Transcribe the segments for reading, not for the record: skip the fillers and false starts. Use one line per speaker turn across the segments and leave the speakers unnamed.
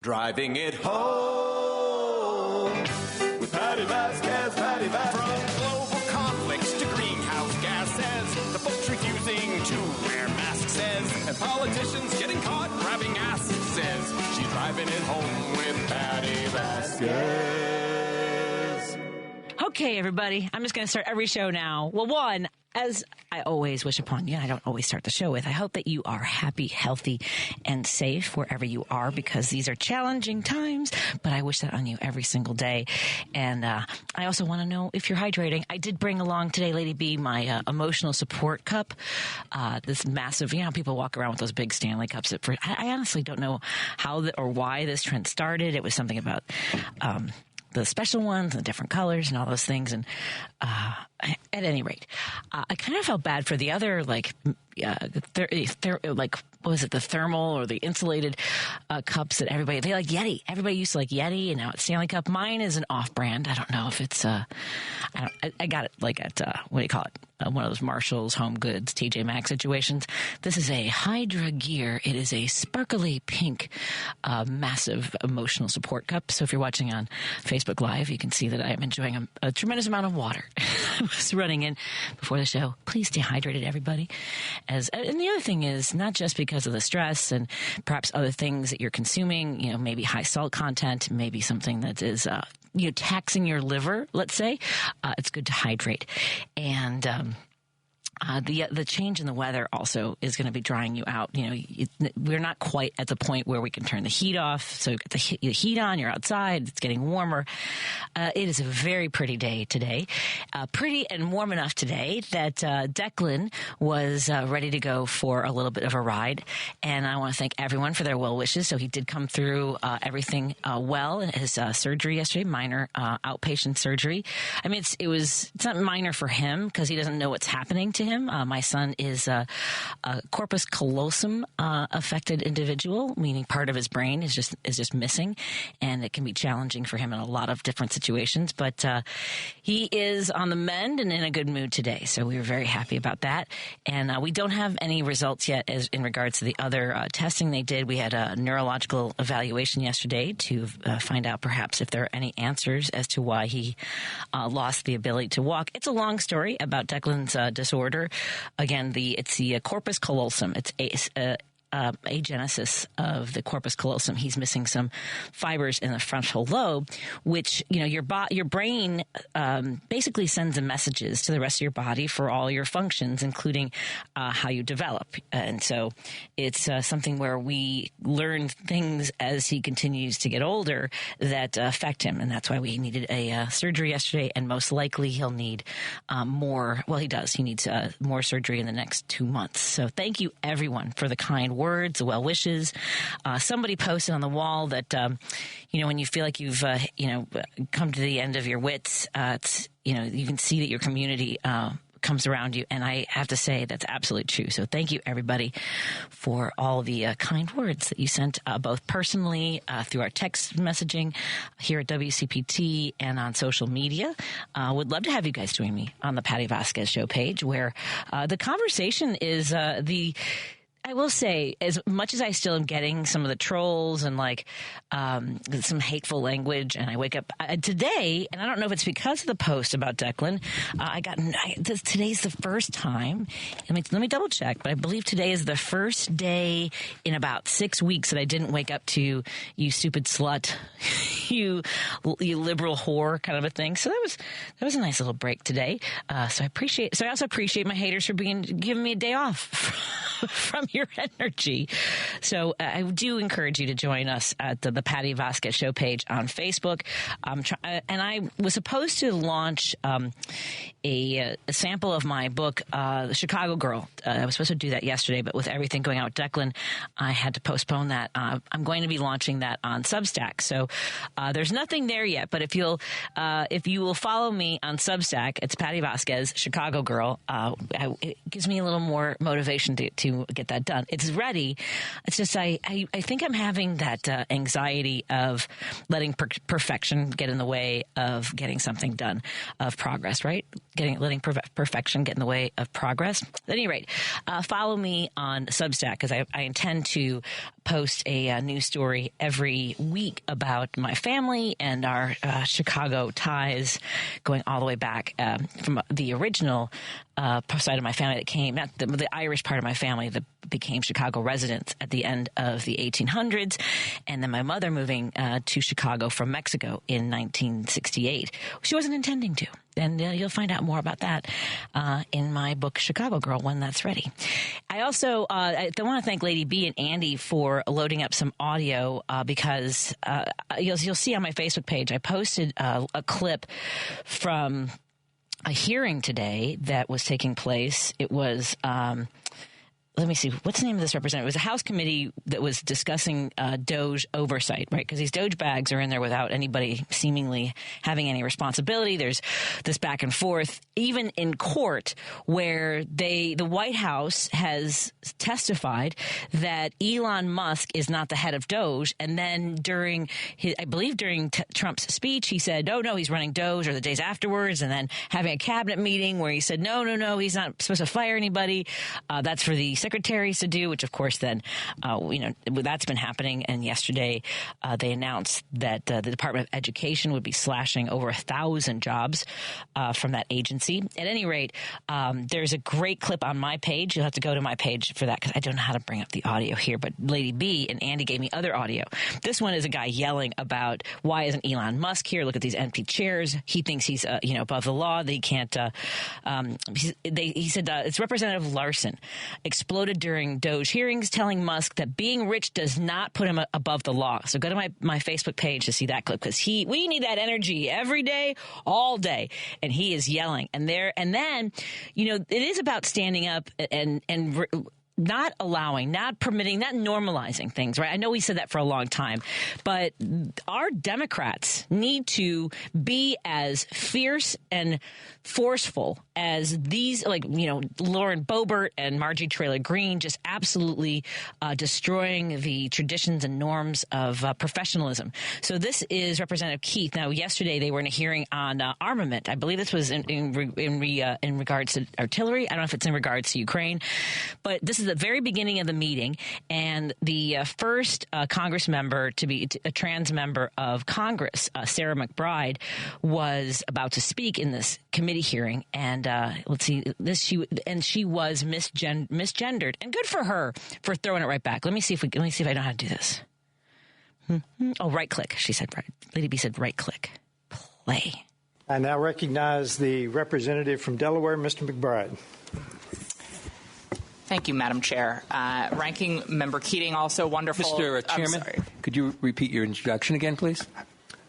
Driving it home with Patti Vasquez, Patti Vasquez.
From global conflicts to greenhouse gases, the folks refusing to wear masks says, and politicians getting caught grabbing asses says, she's driving it home with Patti Vasquez.
Okay, everybody, I'm just going to start every show now. Well, one, as I always wish upon you, I don't always start the show with, I hope that you are happy, healthy, and safe wherever you are, because these are challenging times, but I wish that on you every single day. And I also want to know if you're hydrating. I did bring along today, Lady B, my emotional support cup, this massive, you know, people walk around with those big Stanley cups. I honestly don't know how or why this trend started. It was something about the special ones, the different colors and all those things. And at any rate, I kind of felt bad for the other, like, what was it, the thermal or the insulated cups that they like Yeti. Everybody used to like Yeti, and now it's Stanley Cup. Mine is an off-brand. I don't know if it's, I got it like at, what do you call it? One of those Marshalls, Home Goods, TJ Maxx situations. This is a Hydra Gear. It is a sparkly pink, massive emotional support cup. So if you're watching on Facebook Live, you can see that I am enjoying a tremendous amount of water. I was running in before the show. Please stay hydrated, everybody. And the other thing is, not just because of the stress and perhaps other things that you're consuming, you know, maybe high salt content, maybe something that is, taxing your liver, let's say, it's good to hydrate. And, the change in the weather also is going to be drying you out. You know, we're not quite at the point where we can turn the heat off. So you've got the heat on, you're outside, it's getting warmer. It is a very pretty day today. Pretty and warm enough today that Declan was ready to go for a little bit of a ride. And I want to thank everyone for their well wishes. So he did come through everything well in his surgery yesterday, minor outpatient surgery. I mean, it's not minor for him because he doesn't know what's happening to him. My son is a corpus callosum affected individual, meaning part of his brain is just missing, and it can be challenging for him in a lot of different situations. But he is on the mend and in a good mood today, so we were very happy about that. And we don't have any results yet as in regards to the other testing they did. We had a neurological evaluation yesterday to find out perhaps if there are any answers as to why he lost the ability to walk. It's a long story about Declan's disorder. Again, it's the corpus callosum. It's agenesis of the corpus callosum. He's missing some fibers in the frontal lobe, which, you know, your brain basically sends the messages to the rest of your body for all your functions, including how you develop. And so it's something where we learn things as he continues to get older that affect him. And that's why we needed a surgery yesterday, and most likely he'll need more. Well, he does. He needs more surgery in the next 2 months. So thank you, everyone, for the kind words, the well wishes. Somebody posted on the wall that, when you feel like you've, come to the end of your wits, you can see that your community comes around you. And I have to say that's absolutely true. So thank you, everybody, for all the kind words that you sent, both personally through our text messaging here at WCPT and on social media. Would love to have you guys join me on the Patti Vasquez Show page, where the conversation is I will say, as much as I still am getting some of the trolls and some hateful language, and I wake up today, and I don't know if it's because of the post about Declan, today's the first time. Let me double check, but I believe today is the first day in about 6 weeks that I didn't wake up to "you stupid slut," you liberal whore kind of a thing. So that was a nice little break today. So I also appreciate my haters for giving me a day off from your energy. So I do encourage you to join us at the Patti Vasquez Show page on Facebook. And I was supposed to launch a sample of my book, The Chicago Girl. I was supposed to do that yesterday, but with everything going on with Declan, I had to postpone that. I'm going to be launching that on Substack. So there's nothing there yet, but if you will follow me on Substack, it's Patti Vasquez, Chicago Girl. It gives me a little more motivation to get that done. It's ready. It's just I think I'm having that anxiety of letting perfection get in the way of getting something done, of progress, right? Letting perfection get in the way of progress. At any rate, follow me on Substack, because I intend to post a news story every week about my family and our Chicago ties, going all the way back from the original side of my family that came, not the Irish part of my family that became Chicago residents at the end of the 1800s, and then my mother moving to Chicago from Mexico in 1968. She wasn't intending to. And you'll find out more about that in my book, Chicago Girl, when that's ready. I also I want to thank Lady B and Andy for loading up some audio because you'll see on my Facebook page, I posted a clip from a hearing today that was taking place. It was let me see, what's the name of this representative? It was a House committee that was discussing Doge oversight, right? Because these Doge bags are in there without anybody seemingly having any responsibility. There's this back and forth, even in court, where the White House has testified that Elon Musk is not the head of Doge. And then during Trump's speech, he said, no, he's running Doge, or the days afterwards, and then having a cabinet meeting where he said, no, he's not supposed to fire anybody. That's for the secretaries to do, which of course then, that's been happening. And yesterday they announced that the Department of Education would be slashing over 1,000 jobs from that agency. At any rate, there's a great clip on my page. You'll have to go to my page for that because I don't know how to bring up the audio here. But Lady B and Andy gave me other audio. This one is a guy yelling about why isn't Elon Musk here? Look at these empty chairs. He thinks he's above the law. That he can't. He said it's Representative Larson exploded during Doge hearings, telling Musk that being rich does not put him above the law. So go to my Facebook page to see that clip because we need that energy every day, all day, and he is yelling. And then it is about standing up and not allowing, not permitting, not normalizing things, right? I know we said that for a long time, but our Democrats need to be as fierce and forceful as these, Lauren Boebert and Marjorie Taylor Greene, just absolutely destroying the traditions and norms of professionalism. So this is Representative Keith. Now, yesterday they were in a hearing on armament. I believe this was in regards to artillery. I don't know if it's in regards to Ukraine, but this is the very beginning of the meeting, and the first Congress member to be a trans member of Congress, Sarah McBride, was about to speak in this committee hearing, and let's see, she was misgendered, and good for her for throwing it right back. Let me see if I know how to do this. Oh, right click. She said right. Lady B said right click. Play.
I now recognize the representative from Delaware, Mr. McBride.
Thank you, Madam Chair. Ranking Member Keating, also wonderful.
Mr. Chairman, could you repeat your introduction again, please?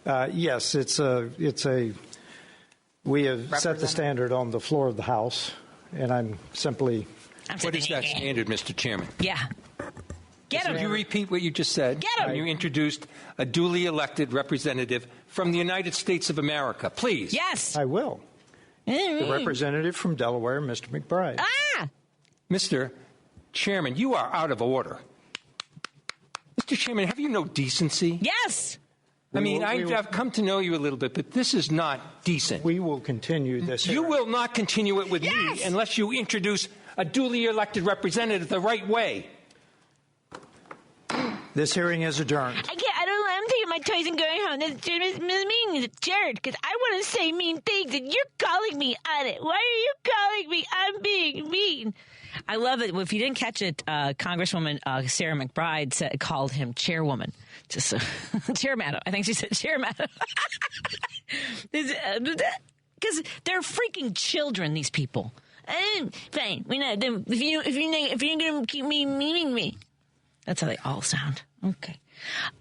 Yes, we have set the standard on the floor of the House, and I'm simply...
What is that standard, Mr. Chairman?
Yeah. Get him.
Could you repeat what you just said?
Get him.
You introduced a duly elected representative from the United States of America. Please.
Yes.
I will. The representative from Delaware, Mr. McBride.
Mr. Chairman, you are out of order. Mr. Chairman, have you no decency?
Yes.
I've come to know you a little bit, but this is not decent.
We will continue this.
You will not continue it with me unless you introduce a duly elected representative the right way.
This hearing is adjourned.
I'm taking my toys and going home. This meeting is adjourned because I want to say mean things, and you're calling me on it. Why are you calling me? I'm being mean. I love it. If you didn't catch it, Congresswoman Sarah McBride called him chairwoman. Just chairmadam. I think she said chairmadam. Because they're freaking children, these people. Fine. If you're going to keep me meaning me. That's how they all sound. Okay.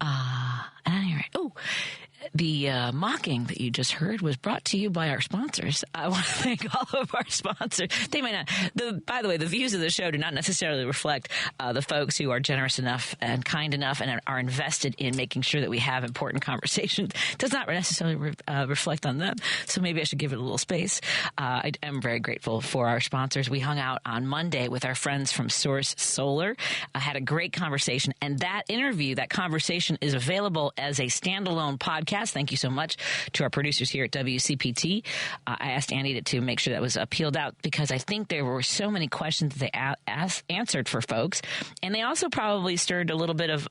At any rate, the mocking that you just heard was brought to you by our sponsors. I want to thank all of our sponsors. They might not. By the way, the views of the show do not necessarily reflect the folks who are generous enough and kind enough and are invested in making sure that we have important conversations. It does not necessarily reflect on them. So maybe I should give it a little space. I am very grateful for our sponsors. We hung out on Monday with our friends from Source Solar. I had a great conversation, and that conversation is available as a standalone podcast podcast. Thank you so much to our producers here at WCPT. I asked Andy to make sure that was peeled out because I think there were so many questions that they answered for folks. And they also probably stirred a little bit of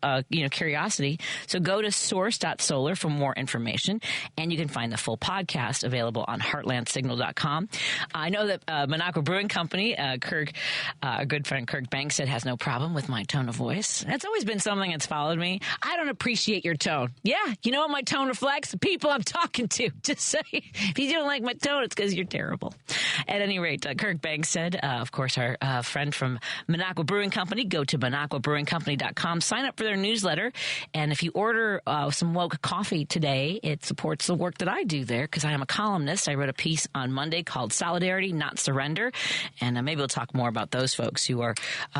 curiosity. So go to source.solar for more information. And you can find the full podcast available on heartlandsignal.com. I know that Monaco Brewing Company, Kirk, our good friend Kirk Banks said has no problem with my tone of voice. That's always been something that's followed me. I don't appreciate your tone. Yeah, you know what my tone reflects? The people I'm talking to. Just say, if you don't like my tone, it's because you're terrible. At any rate, Kirk Banks said, of course, our friend from Monaco Brewing Company, go to monacobrewingcompany.com, sign up for their newsletter, and if you order some woke coffee today, it supports the work that I do there because I am a columnist. I wrote a piece on Monday called Solidarity, Not Surrender, and maybe we'll talk more about those folks who are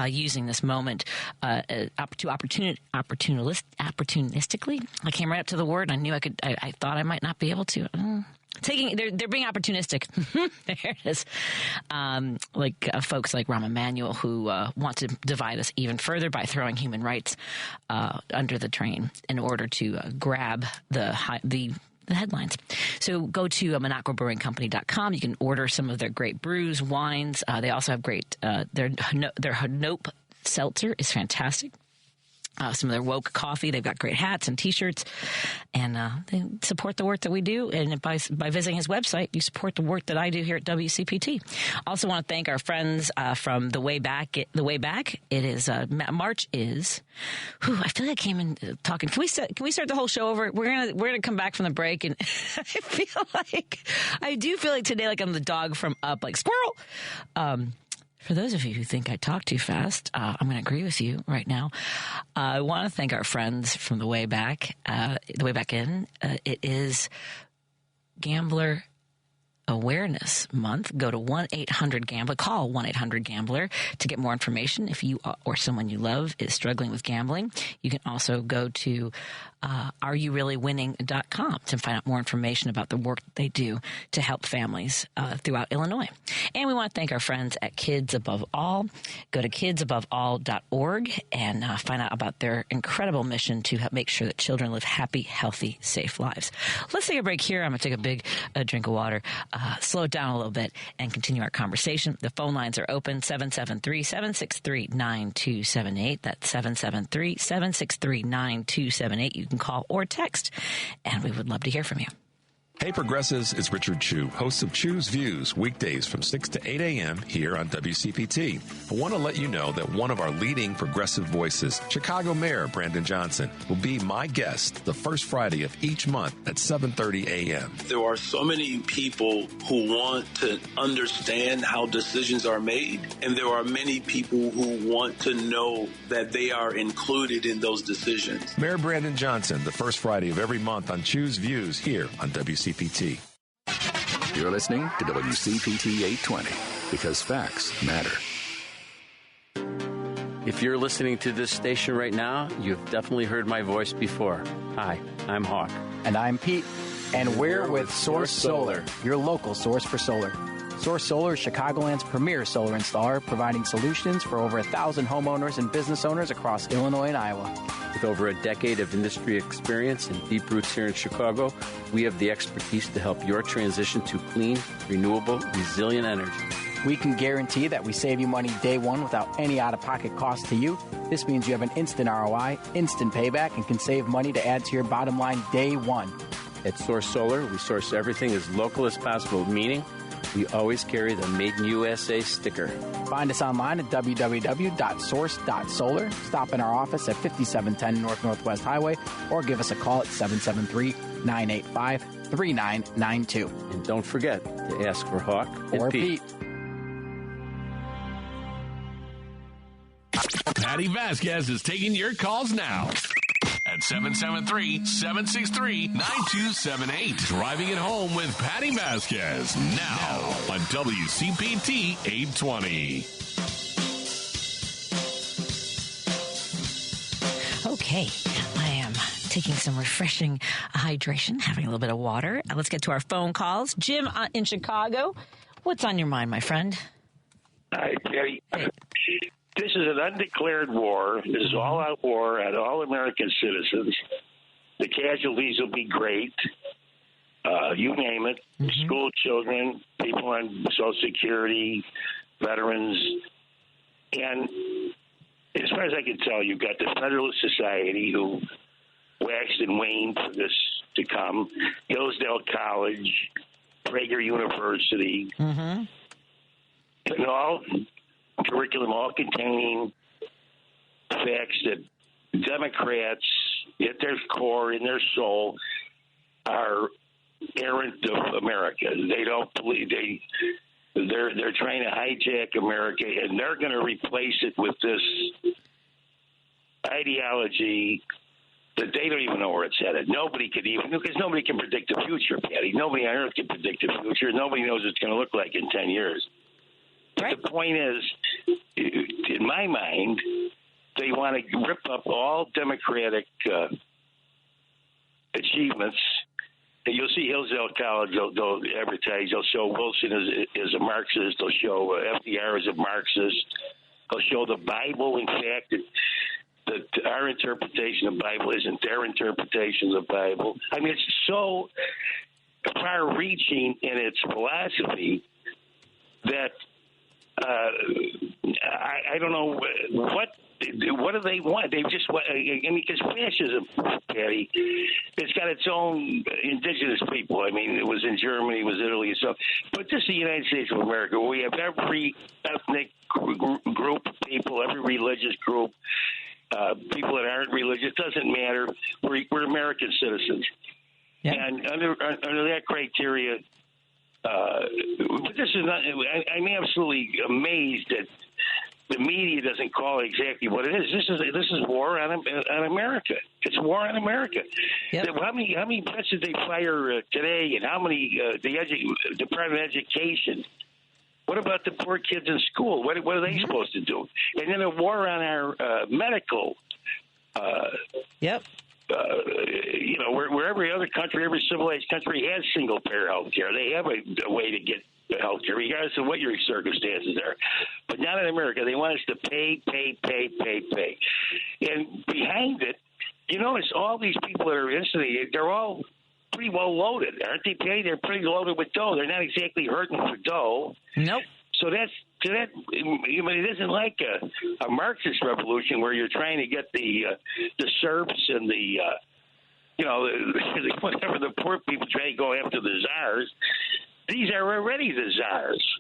using this moment opportunistically. I came right up to the word. I knew I could. I thought I might not be able to. They're being opportunistic. There it is. Folks like Rahm Emanuel who want to divide us even further by throwing human rights under the train in order to grab the headlines. So go to monacobrewingcompany.com. You can order some of their great brews, wines. They also have great their Nope seltzer is fantastic. Some of their woke coffee. They've got great hats and T-shirts, and they support the work that we do. And by visiting his website, you support the work that I do here at WCPT. Also want to thank our friends from the way back. The way back. It is March is. I feel like I came in talking. Can we start the whole show over? We're gonna come back from the break, and I do feel like today, like I'm the dog from Up, like squirrel. For those of you who think I talk too fast, I'm going to agree with you right now. I want to thank our friends from the way back in. It is Gambler Awareness Month. Go to 1-800-GAMBLER. Call 1-800-GAMBLER to get more information. If you or someone you love is struggling with gambling, you can also go to areyoureallywinning.com to find out more information about the work that they do to help families throughout Illinois. And we want to thank our friends at Kids Above All. Go to kidsaboveall.org and find out about their incredible mission to help make sure that children live happy, healthy, safe lives. Let's take a break here. I'm going to take a big drink of water, slow it down a little bit, and continue our conversation. The phone lines are open, 773-763-9278. That's 773-763-9278. You can call or text, and we would love to hear from you.
Hey Progressives, it's Richard Chu, host of Chu's Views, weekdays from 6 to 8 a.m. here on WCPT. I want to let you know that one of our leading progressive voices, Chicago Mayor Brandon Johnson, will be my guest the first Friday of each month at 7:30 a.m.
There are so many people who want to understand how decisions are made, and there are many people who want to know that they are included in those decisions.
Mayor Brandon Johnson, the first Friday of every month on Chu's Views here on WCPT.
You're listening to WCPT 820 because facts matter.
If you're listening to this station right now, you've definitely heard my voice before. Hi, I'm Hawk.
And I'm Pete. And we're with Source Solar, your local source for solar. Source Solar is Chicagoland's premier solar installer, providing solutions for over 1,000 homeowners and business owners across Illinois and Iowa.
With over a decade of industry experience and deep roots here in Chicago, we have the expertise to help your transition to clean, renewable, resilient energy.
We can guarantee that we save you money day one without any out-of-pocket cost to you. This means you have an instant ROI, instant payback, and can save money to add to your bottom line day one.
At Source Solar, we source everything as local as possible, meaning we always carry the Made in USA sticker.
Find us online at www.source.solar. Stop in our office at 5710 North Northwest Highway or give us a call at 773-985-3992.
And don't forget to ask for Hawk
or Pete.
Patti Vasquez is taking your calls now at 773-763-9278. Driving it home with Patti Vasquez now on WCPT 820.
Okay, I am taking some refreshing hydration, having a little bit of water. Let's get to our phone calls. Jim in Chicago, what's on your mind, my friend?
Hi, Patti.
Hey.
This is an undeclared war. This is all-out war at all American citizens. The casualties will be great. You name it. School children, people on Social Security, veterans. And as far as I can tell, you've got the Federalist Society who waxed and waned for this to come. Hillsdale College, Prager University. And all curriculum, all containing facts that Democrats, at their core, in their soul, are errant of America. They don't believe they're trying to hijack America, and they're going to replace it with this ideology that they don't even know where it's headed. Nobody could even, because nobody can predict the future, Patty. Nobody on earth can predict the future. Nobody knows what it's going to look like in 10 years. But the point is, in my mind, they want to rip up all Democratic achievements. And you'll see Hillsdale College, they'll advertise, they'll show Wilson as a Marxist, they'll show FDR as a Marxist, they'll show the Bible, in fact, that our interpretation of the Bible isn't their interpretation of the Bible. I mean, it's so far-reaching in its philosophy that I don't know what do they want? They just want, I mean, because fascism, Patty, it's got its own indigenous people. I mean, it was in Germany, it was Italy, and so. But this is the United States of America, where we have every ethnic group of people, every religious group, people that aren't religious. It doesn't matter. We're American citizens, and under that criteria. But this is not. I'm absolutely amazed that the media doesn't call it exactly what it is. This is war on America. It's war on America. How many vets did they fire today, and how many the Department of Education? What about the poor kids in school? What are they supposed to do? And then a war on our medical. You know, where every other country, every civilized country has single-payer health care. They have a way to get health care, regardless of what your circumstances are. But not in America. They want us to pay. And behind it, you notice all these people that are instigating, they're all pretty well loaded, aren't they, Patty? They're pretty loaded with dough. They're not exactly hurting for dough.
Nope.
So that it isn't like a Marxist revolution where you're trying to get the serfs and the whatever the poor people try to go after the czars. These are already the czars.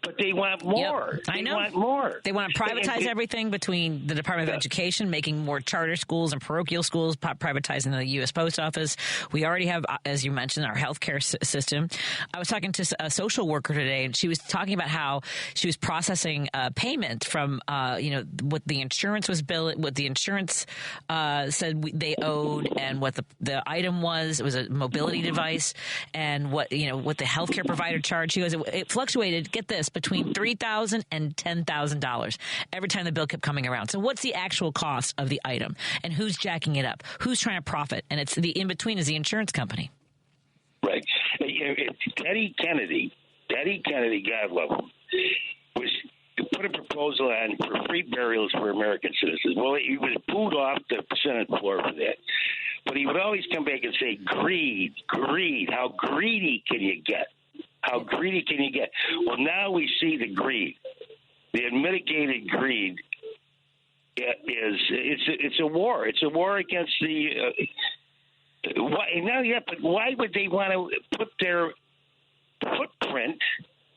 But they want more.
I know.
They want more.
They want to privatize everything between the Department of Education, making more charter schools and parochial schools, privatizing the U.S. Post Office. We already have, as you mentioned, our healthcare system. I was talking to a social worker today, and she was talking about how she was processing payment from, what the insurance was billed, what the insurance said they owed, and what the item was. It was a mobility device, and what the healthcare provider charged. She goes, it fluctuated. Get this. Between $3,000 and $10,000 every time the bill kept coming around. So what's the actual cost of the item, and who's jacking it up? Who's trying to profit? And it's the in between is the insurance company.
Right. Teddy Kennedy, God love him, put a proposal on for free burials for American citizens. Well, he was booed off the Senate floor for that. But he would always come back and say, greed. How greedy can you get? How greedy can you get? Well, now we see the greed. The unmitigated greed it's a war. It's a war against the. But why would they want to put their footprint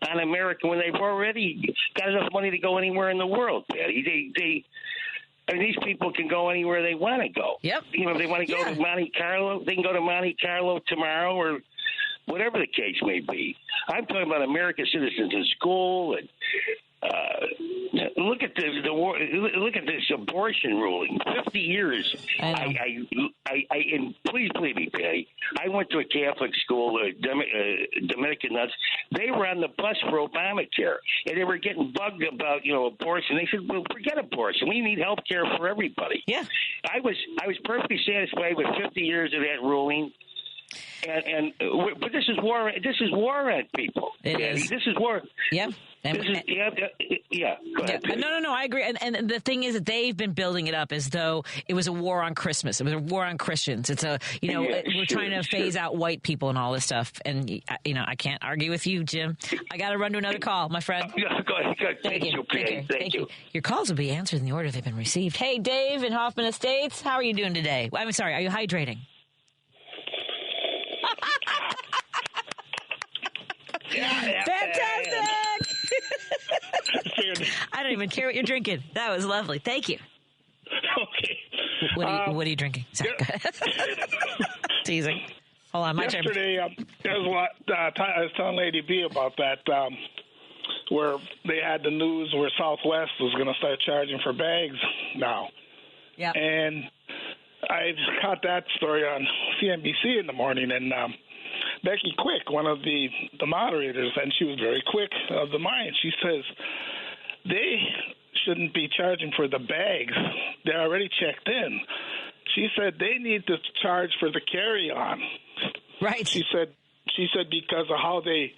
on America when they've already got enough money to go anywhere in the world, Patty? These people can go anywhere they want to go.
Yep.
If they want to go to Monte Carlo, they can go to Monte Carlo tomorrow or whatever the case may be. I'm talking about American citizens in school, and look at the war. Look at this abortion ruling. 50 years. And please believe me, Patty. I went to a Catholic school, Dominican nuns. They were on the bus for Obamacare, and they were getting bugged about abortion. They said, "Well, forget abortion. We need health care for everybody."
Yeah.
I was perfectly satisfied with 50 years of that ruling. But this is war. This is war at people.
It is.
This is war.
Yep.
Yeah. Go ahead.
No, I agree. And the thing is that they've been building it up as though it was a war on Christmas. It was a war on Christians. It's we're trying to phase out white people and all this stuff. And, I can't argue with you, Jim. I got to run to another call, my friend.
Go ahead. Thank you.
Thank you. Your calls will be answered in the order they've been received. Hey, Dave in Hoffman Estates. How are you doing today? I'm sorry. Are you hydrating? Fantastic! I don't even care what you're drinking. That was lovely. Thank you.
Okay.
What are you drinking? Sorry. Teasing. Hold on, my turn.
Yesterday, I was telling Lady B about that, where they had the news where Southwest was going to start charging for bags now.
Yeah.
And I caught that story on CNBC in the morning, and Becky Quick, one of the moderators, and she was very quick of the mind. She says they shouldn't be charging for the bags. They're already checked in. She said they need to charge for the carry-on.
Right.
She said because of how they,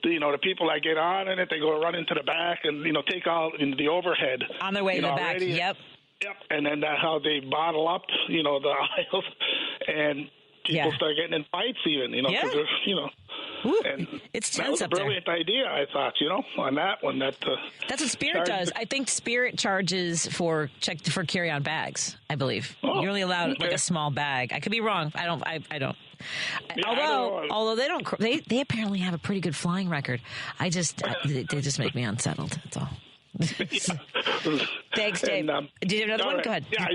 the people that get on in it, they go run into the back and take all the overhead
on their way to the back. Yep.
And then that's how they bottle up, the aisles, and people start getting in fights even, and
it's
that was a brilliant idea, I thought, on that one. That's
what Spirit does. I think Spirit charges for carry-on bags, I believe. You're only allowed like a small bag. I could be wrong. I don't. Although they don't, they apparently have a pretty good flying record. They just make me unsettled. That's all. Thanks, Dave.
And,
did you have another one?
Right.
Go ahead.
Yeah,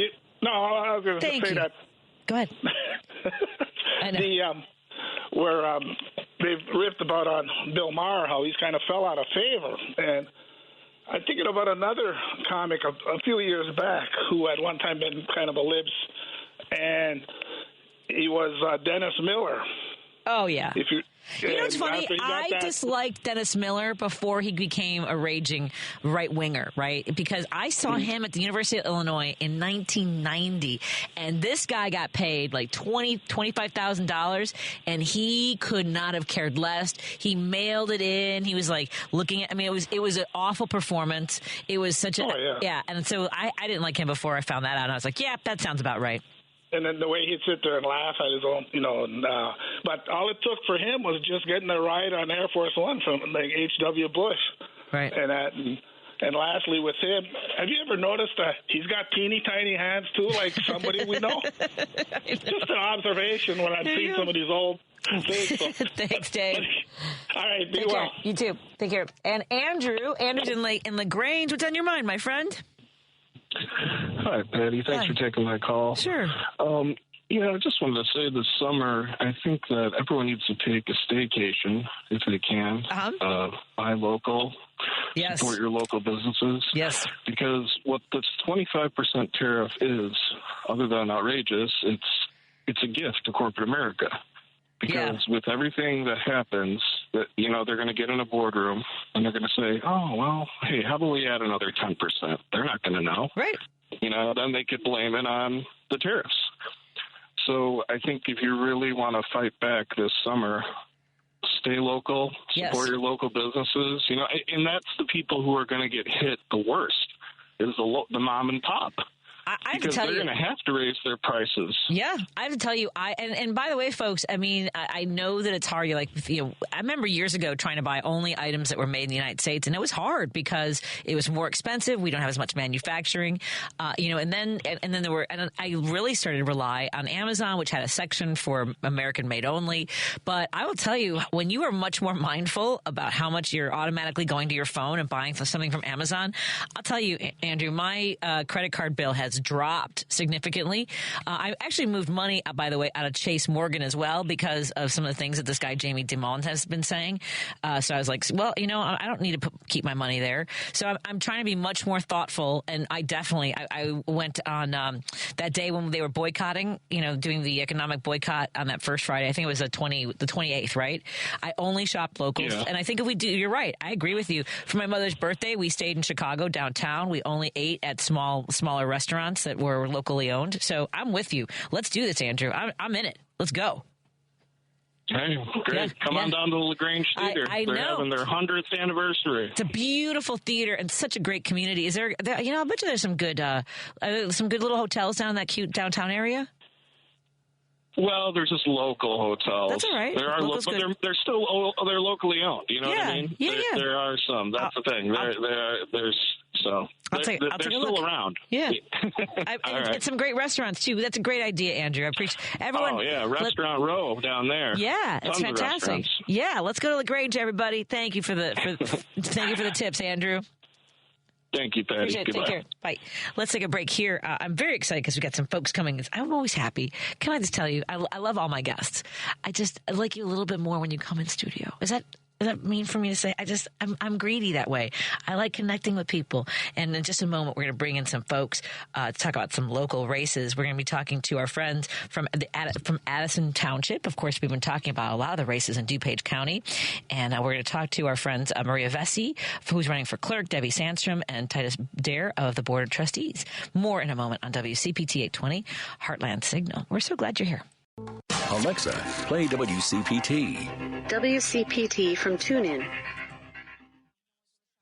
I was going to say that.
Go ahead. I know.
Where they've ripped about on Bill Maher, how he's kind of fell out of favor. And I'm thinking about another comic a few years back who had one time been kind of a libs, and he was Dennis Miller.
Oh, yeah. It's funny? I
that,
disliked Dennis Miller before he became a raging right-winger, right? Because I saw him at the University of Illinois in 1990, and this guy got paid like $25,000, and he could not have cared less. He mailed it in. He was like looking at, it was an awful performance. It was such a, and so I didn't like him before I found that out, and I was like, yeah, that sounds about right.
And then the way he'd sit there and laugh at his own, but all it took for him was just getting a ride on Air Force One from like H.W. Bush.
Right.
And lastly, with him, have you ever noticed that he's got teeny tiny hands too, like somebody we know? Just an observation when I've seen some of these old things. So.
Thanks, Dave.
All right, be
Take
well.
Care. You too. Take care. And Andrew's in LaGrange. What's on your mind, my friend?
Hi, Patty. Thanks for taking my call.
Sure.
I just wanted to say this summer, I think that everyone needs to take a staycation if they can. Buy local.
Yes.
Support your local businesses.
Yes.
Because what this 25% tariff is, other than outrageous, it's a gift to corporate America. Because with everything that happens, that they're going to get in a boardroom and they're going to say, oh, well, hey, how about we add another 10%? They're not going to know.
Right.
Then they could blame it on the tariffs. So I think if you really want to fight back this summer, stay local, support your local businesses, and that's the people who are going to get hit the worst is the mom and pop.
I have
because
to tell
they're
you,
going to have to raise their prices.
Yeah, I have to tell you. And by the way, folks, I know that it's hard. I remember years ago trying to buy only items that were made in the United States, and it was hard because it was more expensive. We don't have as much manufacturing, And then there were, and I really started to rely on Amazon, which had a section for American made only. But I will tell you, when you are much more mindful about how much you're automatically going to your phone and buying something from Amazon, I'll tell you, Andrew, my credit card bill has dropped significantly. I actually moved money, by the way, out of Chase Morgan as well because of some of the things that this guy Jamie Dimon has been saying. So I was like, well, I don't need to keep my money there. So I'm trying to be much more thoughtful. And I definitely, I went on that day when they were boycotting, doing the economic boycott on that first Friday. I think it was the 28th, right? I only shopped locals. Yeah. And I think if we do, you're right. I agree with you. For my mother's birthday, we stayed in Chicago downtown. We only ate at smaller restaurants that were locally owned. So I'm with you. Let's do this, Andrew. I'm in it. Let's go.
Hey, great. Come on down to the LaGrange Theater. They're having their 100th anniversary.
It's a beautiful theater and such a great community. Is there I bet you there's some good little hotels down in that cute downtown area?
Well, there's just local hotels.
That's all right.
There are local, but they're still locally owned. You know what I mean?
Yeah,
there are some. That's the thing. They're still around.
Yeah.
Right.
It's some great restaurants, too. That's a great idea, Andrew. I appreciate everyone.
Oh, yeah. Restaurant Row down there.
Yeah, it's fantastic. Yeah, let's go to LaGrange, everybody. Thank you for the tips, Andrew.
Thank you, Patty.
Appreciate it. Take care. Bye. Let's take a break here. I'm very excited because we got some folks coming. I'm always happy. Can I just tell you, I love all my guests. I like you a little bit more when you come in studio. Is that mean for me to say? I'm greedy that way. I like connecting with people. And in just a moment, we're going to bring in some folks to talk about some local races. We're going to be talking to our friends from Addison Township. Of course, we've been talking about a lot of the races in DuPage County. And we're going to talk to our friends Maria Vesey, who's running for clerk, Debbie Sandstrom, and Titus Dare of the Board of Trustees. More in a moment on WCPT 820, Heartland Signal. We're so glad you're here.
Alexa, play WCPT.
WCPT from TuneIn.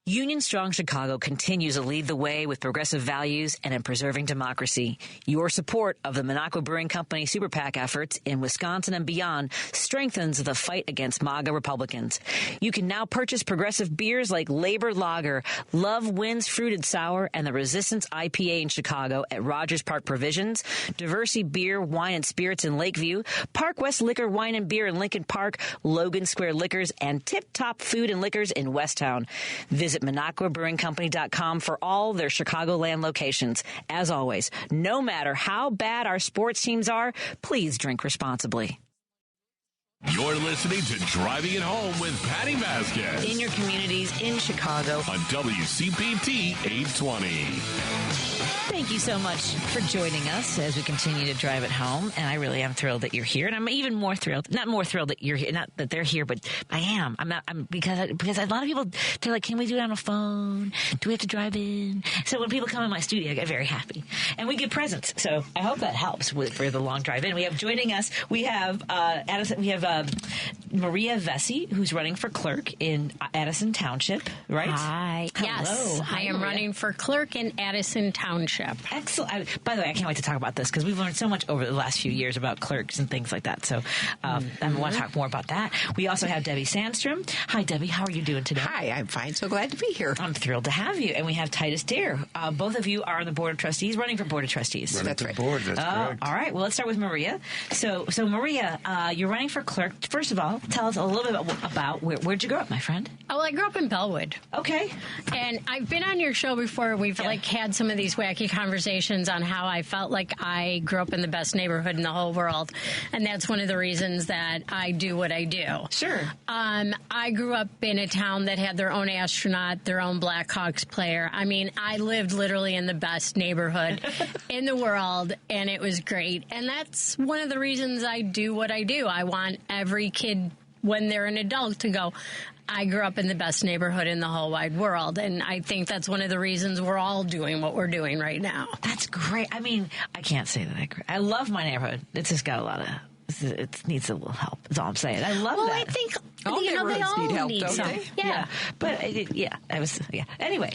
Union Strong Chicago continues to lead the way with progressive values and in preserving democracy. Your support of the Minocqua Brewing Company Super PAC efforts in Wisconsin and beyond strengthens the fight against MAGA Republicans. You can now purchase progressive beers like Labor Lager, Love Wins Fruited Sour, and the Resistance IPA in Chicago at Rogers Park Provisions, Diversity Beer, Wine, and Spirits in Lakeview, Park West Liquor, Wine, and Beer in Lincoln Park, Logan Square Liquors, and Tip Top Food and Liquors in Westtown. Visit MinocquaBrewingCompany.com for all their Chicagoland locations. As always, no matter how bad our sports teams are, please drink responsibly.
You're listening to Driving It Home with Patti Vasquez.
In your communities in Chicago.
On WCPT 820.
Thank you so much for joining us as we continue to drive it home. And I really am thrilled that you're here. And I'm even more thrilled, not more thrilled that you're here, not that they're here, but I am. Because a lot of people, they're like, can we do it on a phone? Do we have to drive in? So when people come in my studio, I get very happy. And we get presents. So I hope that helps for the long drive in. We have joining us, we have Maria Vesey, who's running for clerk in Addison Township, right?
Hi.
Hello.
Yes.
Hi,
I am
Maria.
Running for clerk in Addison Township.
Excellent. By the way, I can't wait to talk about this because we've learned so much over the last few years about clerks and things like that. So I want to talk more about that. We also have Debbie Sandstrom. Hi, Debbie. How are you doing today?
Hi, I'm fine. So glad to be here.
I'm thrilled to have you. And we have Titus Dare. Both of you are on the Board of Trustees, running for Board of Trustees.
That's right.
Board, that's correct.
All right. Well, let's start with Maria. So Maria, you're running for clerk. First of all, tell us a little bit about where'd you grow up, my friend?
Oh, I grew up in Bellwood.
Okay.
And I've been on your show before. We've had some of these wacky conversations on how I felt like I grew up in the best neighborhood in the whole world. And that's one of the reasons that I do what I do.
Sure.
I grew up in a town that had their own astronaut, their own Blackhawks player. I mean, I lived literally in the best neighborhood in the world, and it was great. And that's one of the reasons I do what I do. I want every kid, when they're an adult, to go, I grew up in the best neighborhood in the whole wide world. And I think that's one of the reasons we're all doing what we're doing right now.
That's great. I mean, I can't say that I love my neighborhood. It's just got a lot of... It needs a little help. That's all I'm saying. I love that.
Well, I think they all
need help,
need
don't
some.
they?
Yeah.
But Anyway,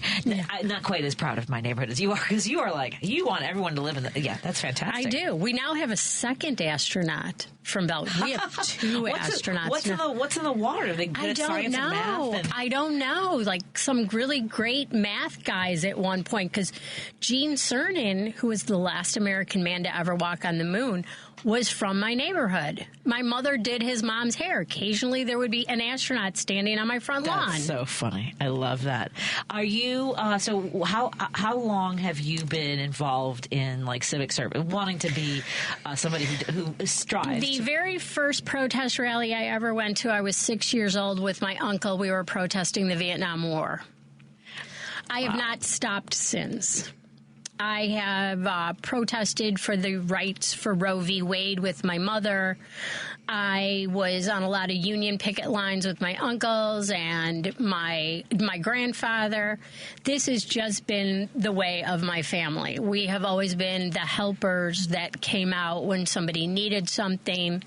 I'm not quite as proud of my neighborhood as you are, because you are like, you want everyone to live in the. Yeah, that's fantastic.
I do. We now have a second astronaut from Bellwood. We have two astronauts.
What's in the water? Are they good at science and math?
I don't know. Like some really great math guys at one point, because Gene Cernan, who was the last American man to ever walk on the moon, was from my neighborhood. My mother did his mom's hair. Occasionally there would be an astronaut standing on my front lawn.
That's so funny. I love that. Are you, so how long have you been involved in like civic service, wanting to be somebody who strives?
The very first protest rally I ever went to, I was 6 years old with my uncle. We were protesting the Vietnam War. I have not stopped since. I have protested for the rights for Roe v. Wade with my mother. I was on a lot of union picket lines with my uncles and my grandfather. This has just been the way of my family. We have always been the helpers that came out when somebody needed something.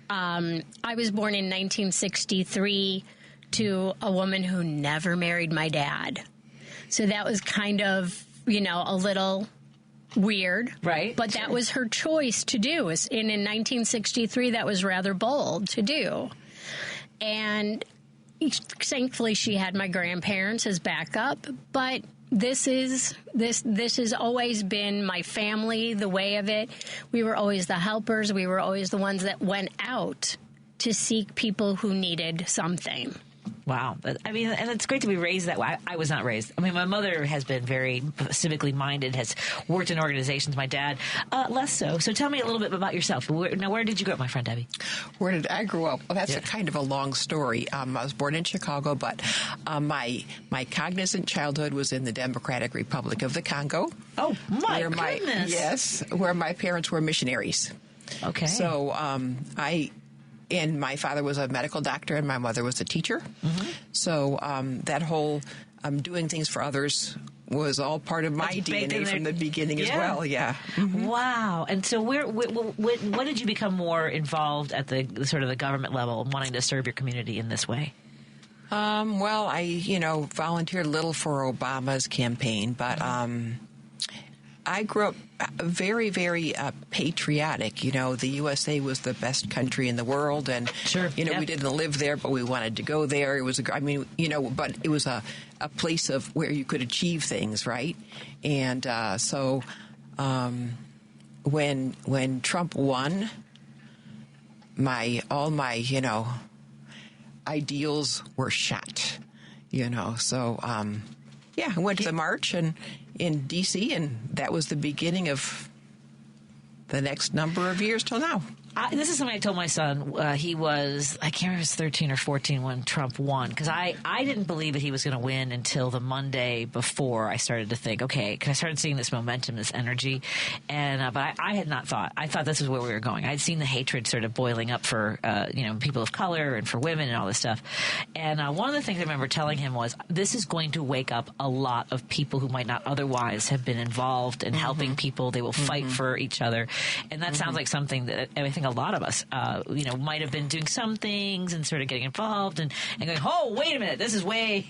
I was born in 1963 to a woman who never married my dad. So that was kind of, a little weird.
Right.
But that was her choice to do. And in 1963, that was rather bold to do. And thankfully, she had my grandparents as backup. But this has always been my family, the way of it. We were always the helpers. We were always the ones that went out to seek people who needed something.
Wow. I mean, and it's great to be raised that way. I was not raised. I mean, my mother has been very civically minded, has worked in organizations. My dad, less so. So tell me a little bit about yourself. Where did you grow up, my friend Debbie?
Where did I grow up? Well, that's a kind of a long story. I was born in Chicago, but my cognizant childhood was in the Democratic Republic of the Congo.
Oh, my goodness.
Yes, where my parents were missionaries.
Okay.
So and my father was a medical doctor and my mother was a teacher. Mm-hmm. So that whole doing things for others was all part of my DNA from the beginning as well. Yeah. Mm-hmm.
Wow. And so when did you become more involved at the sort of the government level, wanting to serve your community in this way?
Well, I, volunteered a little for Obama's campaign, but I grew up very, very patriotic. The USA was the best country in the world, and we didn't live there, but we wanted to go there. It was, but it was a place of where you could achieve things, right? And so when Trump won, all my ideals were shot. So I went to the march in D.C., and that was the beginning of the next number of years till now.
This is something I told my son. He was, I can't remember if it was 13 or 14 when Trump won, because I didn't believe that he was going to win until the Monday before I started to think, okay, because I started seeing this momentum, this energy, and but I had not thought. I thought this was where we were going. I'd seen the hatred sort of boiling up for people of color and for women and all this stuff. And one of the things I remember telling him was, this is going to wake up a lot of people who might not otherwise have been involved in helping people. They will fight for each other, and that sounds like something that I think a lot of us, might have been doing some things and sort of getting involved and going, oh, wait a minute, this is way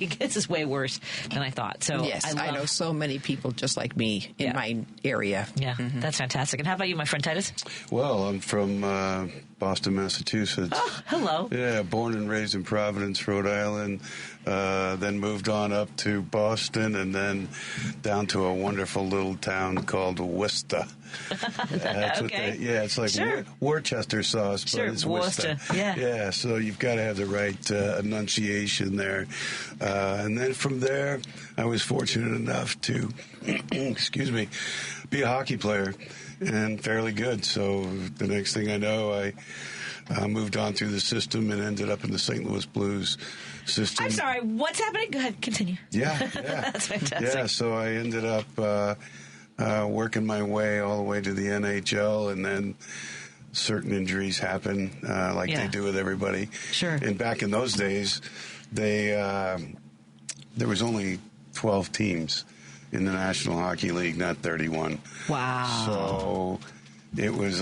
worse than I thought. So
yes, I know so many people just like me in my area.
Yeah, that's fantastic. And how about you, my friend Titus?
Well, I'm from Boston, Massachusetts.
Oh, hello.
Yeah, born and raised in Providence, Rhode Island. Then moved on up to Boston and then down to a wonderful little town called Worcester.
Okay.
It's like Worcester sauce, but it's Worcester. Yeah, so you've got to have the right enunciation there. And then from there, I was fortunate enough to, be a hockey player and fairly good. So the next thing I know, I moved on through the system and ended up in the St. Louis Blues system.
I'm sorry, what's happening? Go ahead, continue.
Yeah.
That's fantastic.
Yeah, so I ended up working my way all the way to the NHL, and then certain injuries happen, they do with everybody.
Sure.
And back in those days, there was only 12 teams in the National Hockey League, not 31.
Wow.
So it was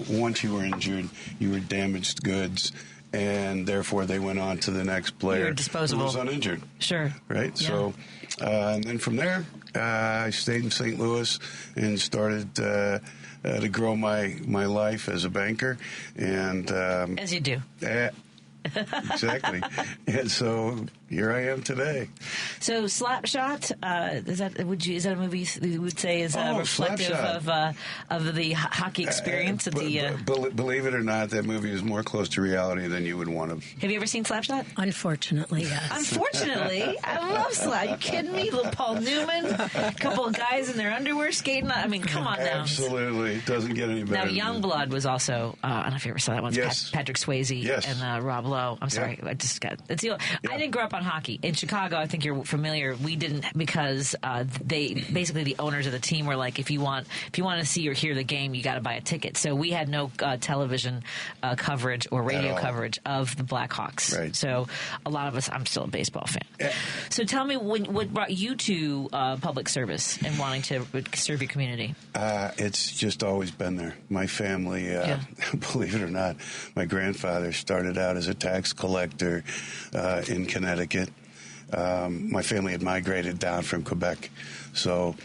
once you were injured, you were damaged goods, and therefore they went on to the next player.
You're disposable.
Who was uninjured.
Sure.
Right?
Yeah.
So, and then from there, I stayed in St. Louis and started to grow my life as a banker. And
as you do.
Exactly. And so here I am today.
So Slapshot, is that a movie you would say is reflective of the hockey experience?
Believe it or not, that movie is more close to reality than you would want to.
Have you ever seen Slapshot?
Unfortunately, yes.
Unfortunately? I love Slap. You kidding me? Little Paul Newman, a couple of guys in their underwear skating. I mean, come on now.
Absolutely. It doesn't get any better.
Now, Youngblood was also, I don't know if you ever saw that one.
Yes.
Patrick Swayze
yes.
and Rob Lowe. I'm sorry. I just got I didn't grow up on on hockey. In Chicago, I think you're familiar. We didn't because they basically the owners of the team were like, if you want to see or hear the game, you got to buy a ticket. So we had no television coverage or radio coverage of the Blackhawks.
Right.
So a lot of us. I'm still a baseball fan. Yeah. So tell me, what brought you to public service and wanting to serve your community?
It's just always been there. My family, believe it or not, my grandfather started out as a tax collector in Connecticut. My family had migrated down from Quebec. So,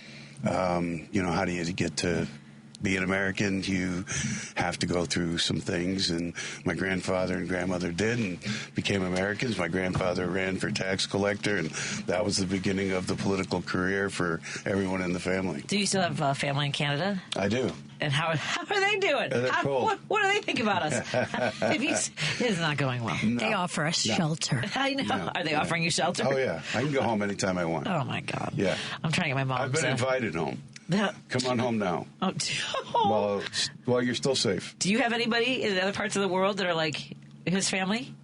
how do you get to be an American? You have to go through some things, and my grandfather and grandmother did and became Americans. My grandfather ran for tax collector, and that was the beginning of the political career for everyone in the family.
Do you still have family in Canada?
I do.
And how are they doing?
They're cool.
What do they think about us? It's not going well.
No. They offer us shelter.
I know.
No.
Are they offering you shelter?
Oh, yeah. I can go home anytime I want.
Oh, my God.
Yeah.
I'm trying to get my mom.
I've been invited home. Come on home now. Well, you're still safe.
Do you have anybody in other parts of the world that are like his family?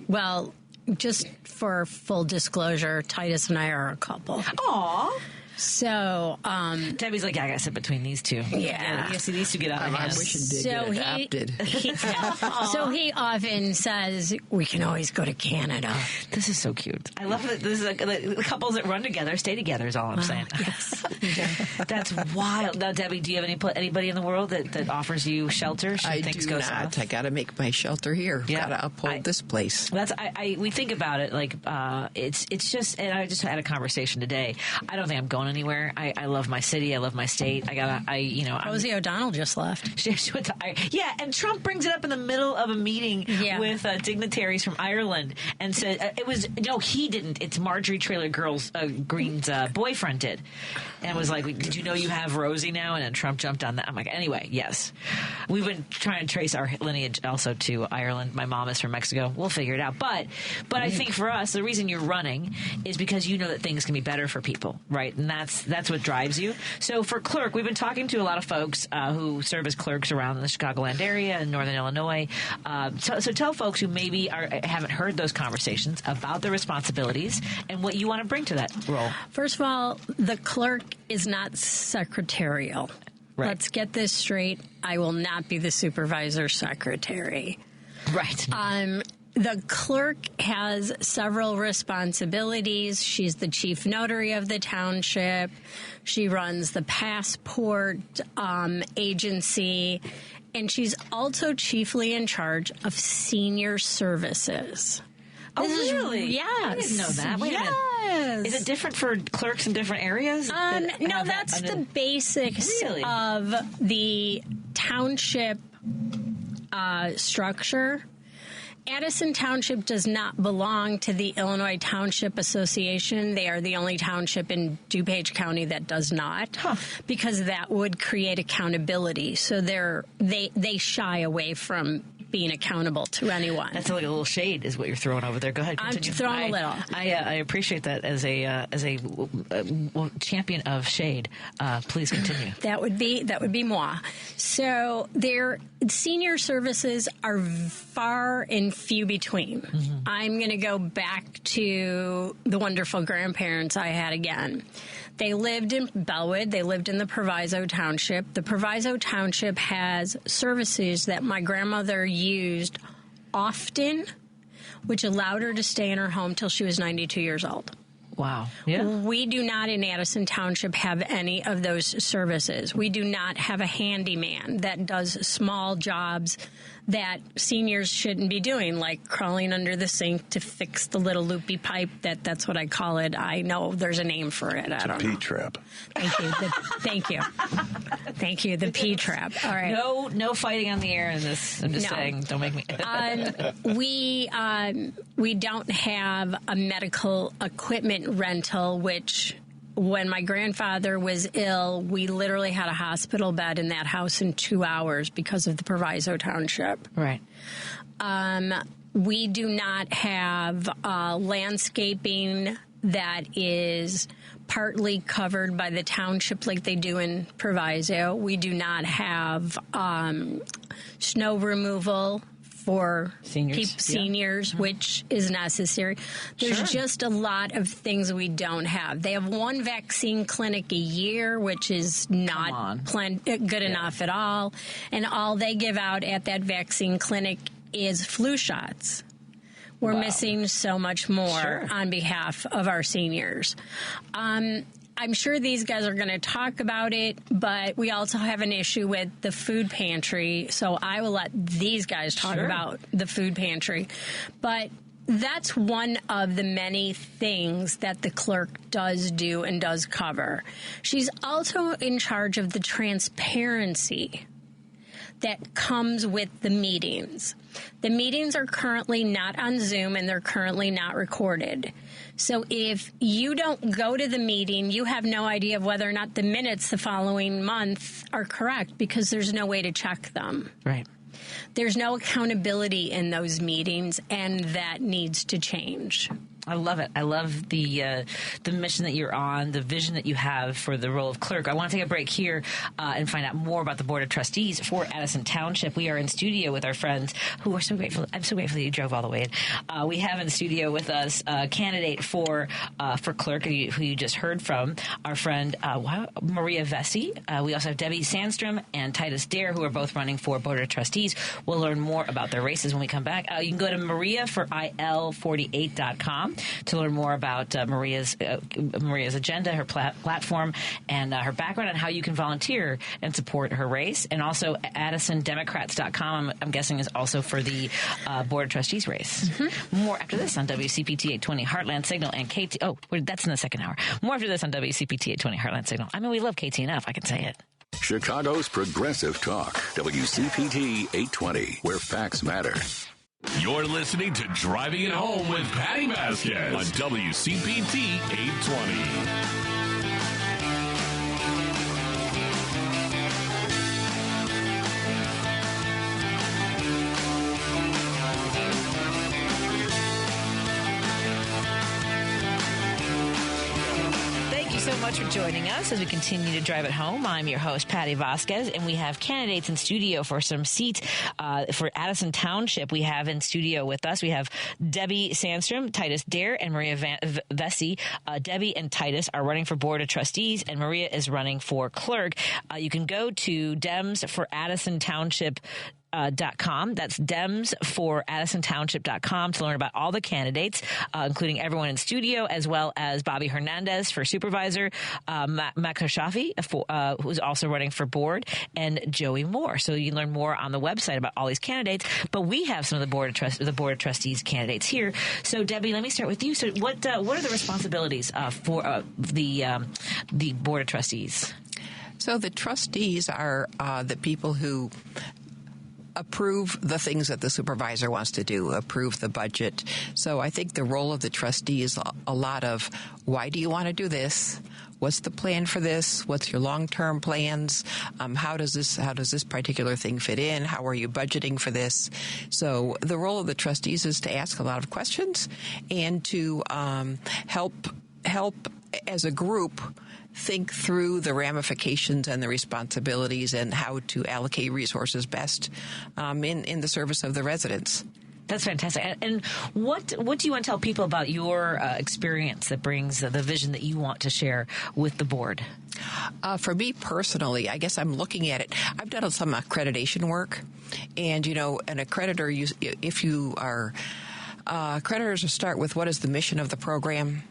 Well, just for full disclosure, Titus and I are a couple.
Aw.
So,
Debbie's like, I gotta sit between these two.
Yeah.
See, these two get out of hand.
I wish it did get adopted.
So he often says, we can always go to Canada.
This is so cute. I love that this is the couples that run together stay together is all I'm saying.
Yes.
That's wild. Now, Debbie, do you have anybody in the world that offers you shelter?
I do not. I got to make my shelter here.
Yeah.
Got to uphold this place.
We think about it like it's just, and I just had a conversation today. I don't think I'm going anywhere. I love my city. I love my state.
Rosie O'Donnell just left.
And Trump brings it up in the middle of a meeting with dignitaries from Ireland and said he didn't. It's Marjorie Taylor Greene's boyfriend did, and was like, "Did you know you have Rosie now?" And then Trump jumped on that. I'm like, anyway, yes, we've been trying to trace our lineage also to Ireland. My mom is from Mexico. We'll figure it out. But I think for us, the reason you're running is because you know that things can be better for people, right? And that's what drives you. So for clerk, we've been talking to a lot of folks who serve as clerks around the Chicagoland area and Northern Illinois. So tell folks who maybe haven't heard those conversations about the responsibilities and what you want to bring to that role.
First of all, the clerk is not secretarial.
Right.
Let's get this straight. I will not be the supervisor secretary.
Right.
The clerk has several responsibilities. She's the chief notary of the township. She runs the passport agency. And she's also chiefly in charge of senior services.
Really?
Yes.
I didn't know that. Wait a minute. Is it different for clerks in different areas?
No, that's the basics of the township structure. Addison Township does not belong to the Illinois Township Association. They are the only township in DuPage County that does not, because that would create accountability. So they shy away from being accountable to anyone.
That's like a little shade is what you're throwing over there. Go ahead, continue.
I'm throwing a little.
I appreciate that as a champion of shade. Please continue.
That would be moi. So their senior services are far and few between. Mm-hmm. I'm going to go back to the wonderful grandparents I had again. They lived in Bellwood. They lived in the Proviso Township. The Proviso Township has services that my grandmother used often, which allowed her to stay in her home till she was 92 years old.
Wow. Yeah.
We do not in Addison Township have any of those services. We do not have a handyman that does small jobs that seniors shouldn't be doing, like crawling under the sink to fix the little loopy pipe. That's what I call it. I know there's a name for it. I don't know.
P-trap.
Thank you. Thank you. The P-trap. All right.
No fighting on the air in this. I'm just saying. Don't make me.
We don't have a medical equipment rental, which when my grandfather was ill, we literally had a hospital bed in that house in 2 hours because of the Proviso Township.
Right.
We do not have landscaping that is partly covered by the township like they do in Proviso. We do not have snow removal for
seniors,
which is necessary. There's just a lot of things we don't have. They have one vaccine clinic a year, which is not good enough at all. And all they give out at that vaccine clinic is flu shots. We're missing so much more on behalf of our seniors. I'm sure these guys are going to talk about it, but we also have an issue with the food pantry, so I will let these guys talk about the food pantry. But that's one of the many things that the clerk does do and does cover. She's also in charge of the transparency that comes with the meetings. The meetings are currently not on Zoom and they're currently not recorded. So if you don't go to the meeting, you have no idea of whether or not the minutes the following month are correct because there's no way to check them.
Right.
There's no accountability in those meetings, and that needs to change.
I love it. I love the mission that you're on, the vision that you have for the role of clerk. I want to take a break here and find out more about the Board of Trustees for Addison Township. We are in studio with our friends who are so grateful. I'm so grateful that you drove all the way in. We have in studio with us a candidate for clerk who you just heard from, our friend Maria Vesey. We also have Debbie Sandstrom and Titus Dare, who are both running for Board of Trustees. We'll learn more about their races when we come back. You can go to mariaforil48.com to learn more about Maria's agenda, her platform, and her background, and how you can volunteer and support her race. And also AddisonDemocrats.com, I'm guessing, is also for the Board of Trustees race. Mm-hmm. More after this on WCPT 820 Heartland Signal and KT. Oh, that's in the second hour. More after this on WCPT 820 Heartland Signal. I mean, we love KT enough, I can say it.
Chicago's Progressive Talk, WCPT 820, where facts matter.
You're listening to Driving It Home with Patti Vasquez on WCPT 820.
So much for joining us as we continue to drive it home. I'm your host, Patti Vasquez, and we have candidates in studio for some seats for Addison Township. We have in studio with us, we have Debbie Sandstrom, Titus Dare, and Maria Vesey. Debbie and Titus are running for Board of Trustees, and Maria is running for clerk. You can go to Dems for Addison Township. .com. That's Dems for AddisonTownship.com to learn about all the candidates, including everyone in studio, as well as Bobby Hernandez for supervisor, Mac Hashafi, who's also running for board, and Joey Moore. So you can learn more on the website about all these candidates. But we have some of the Board of Trustees candidates here. So Debbie, let me start with you. So what are the responsibilities for the Board of Trustees?
So the trustees are the people who approve the things that the supervisor wants to do, approve the budget. So I think the role of the trustee is a lot of, why do you want to do this? What's the plan for this? What's your long-term plans? How does this particular thing fit in? How are you budgeting for this? So the role of the trustees is to ask a lot of questions and to help as a group think through the ramifications and the responsibilities and how to allocate resources best in the service of the residents.
That's fantastic. And what do you want to tell people about your experience that brings the vision that you want to share with the board?
For me personally, I guess I'm looking at it. I've done some accreditation work, and an accreditor, if you are accreditors, start with what is the mission of the program.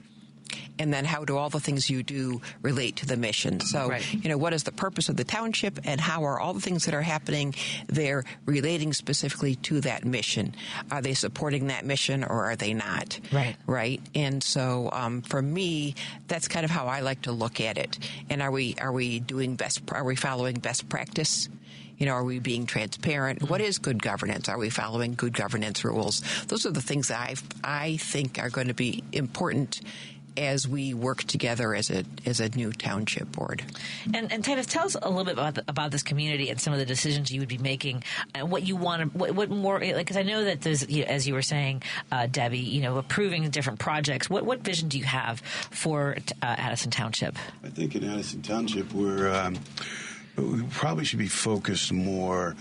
And then how do all the things you do relate to the mission? So, what is the purpose of the township, and how are all the things that are happening there relating specifically to that mission? Are they supporting that mission, or are they not? Right. And so, for me, that's kind of how I like to look at it. And are we following best practice? Are we being transparent? What is good governance? Are we following good governance rules? Those are the things that I think are going to be important as we work together as a new township board.
And Titus, tell us a little bit about this community and some of the decisions you would be making, and what you want to, what more, because I know that there's, as you were saying, Debbie, approving different projects. What vision do you have for Addison Township?
I think in Addison Township we probably should be focused more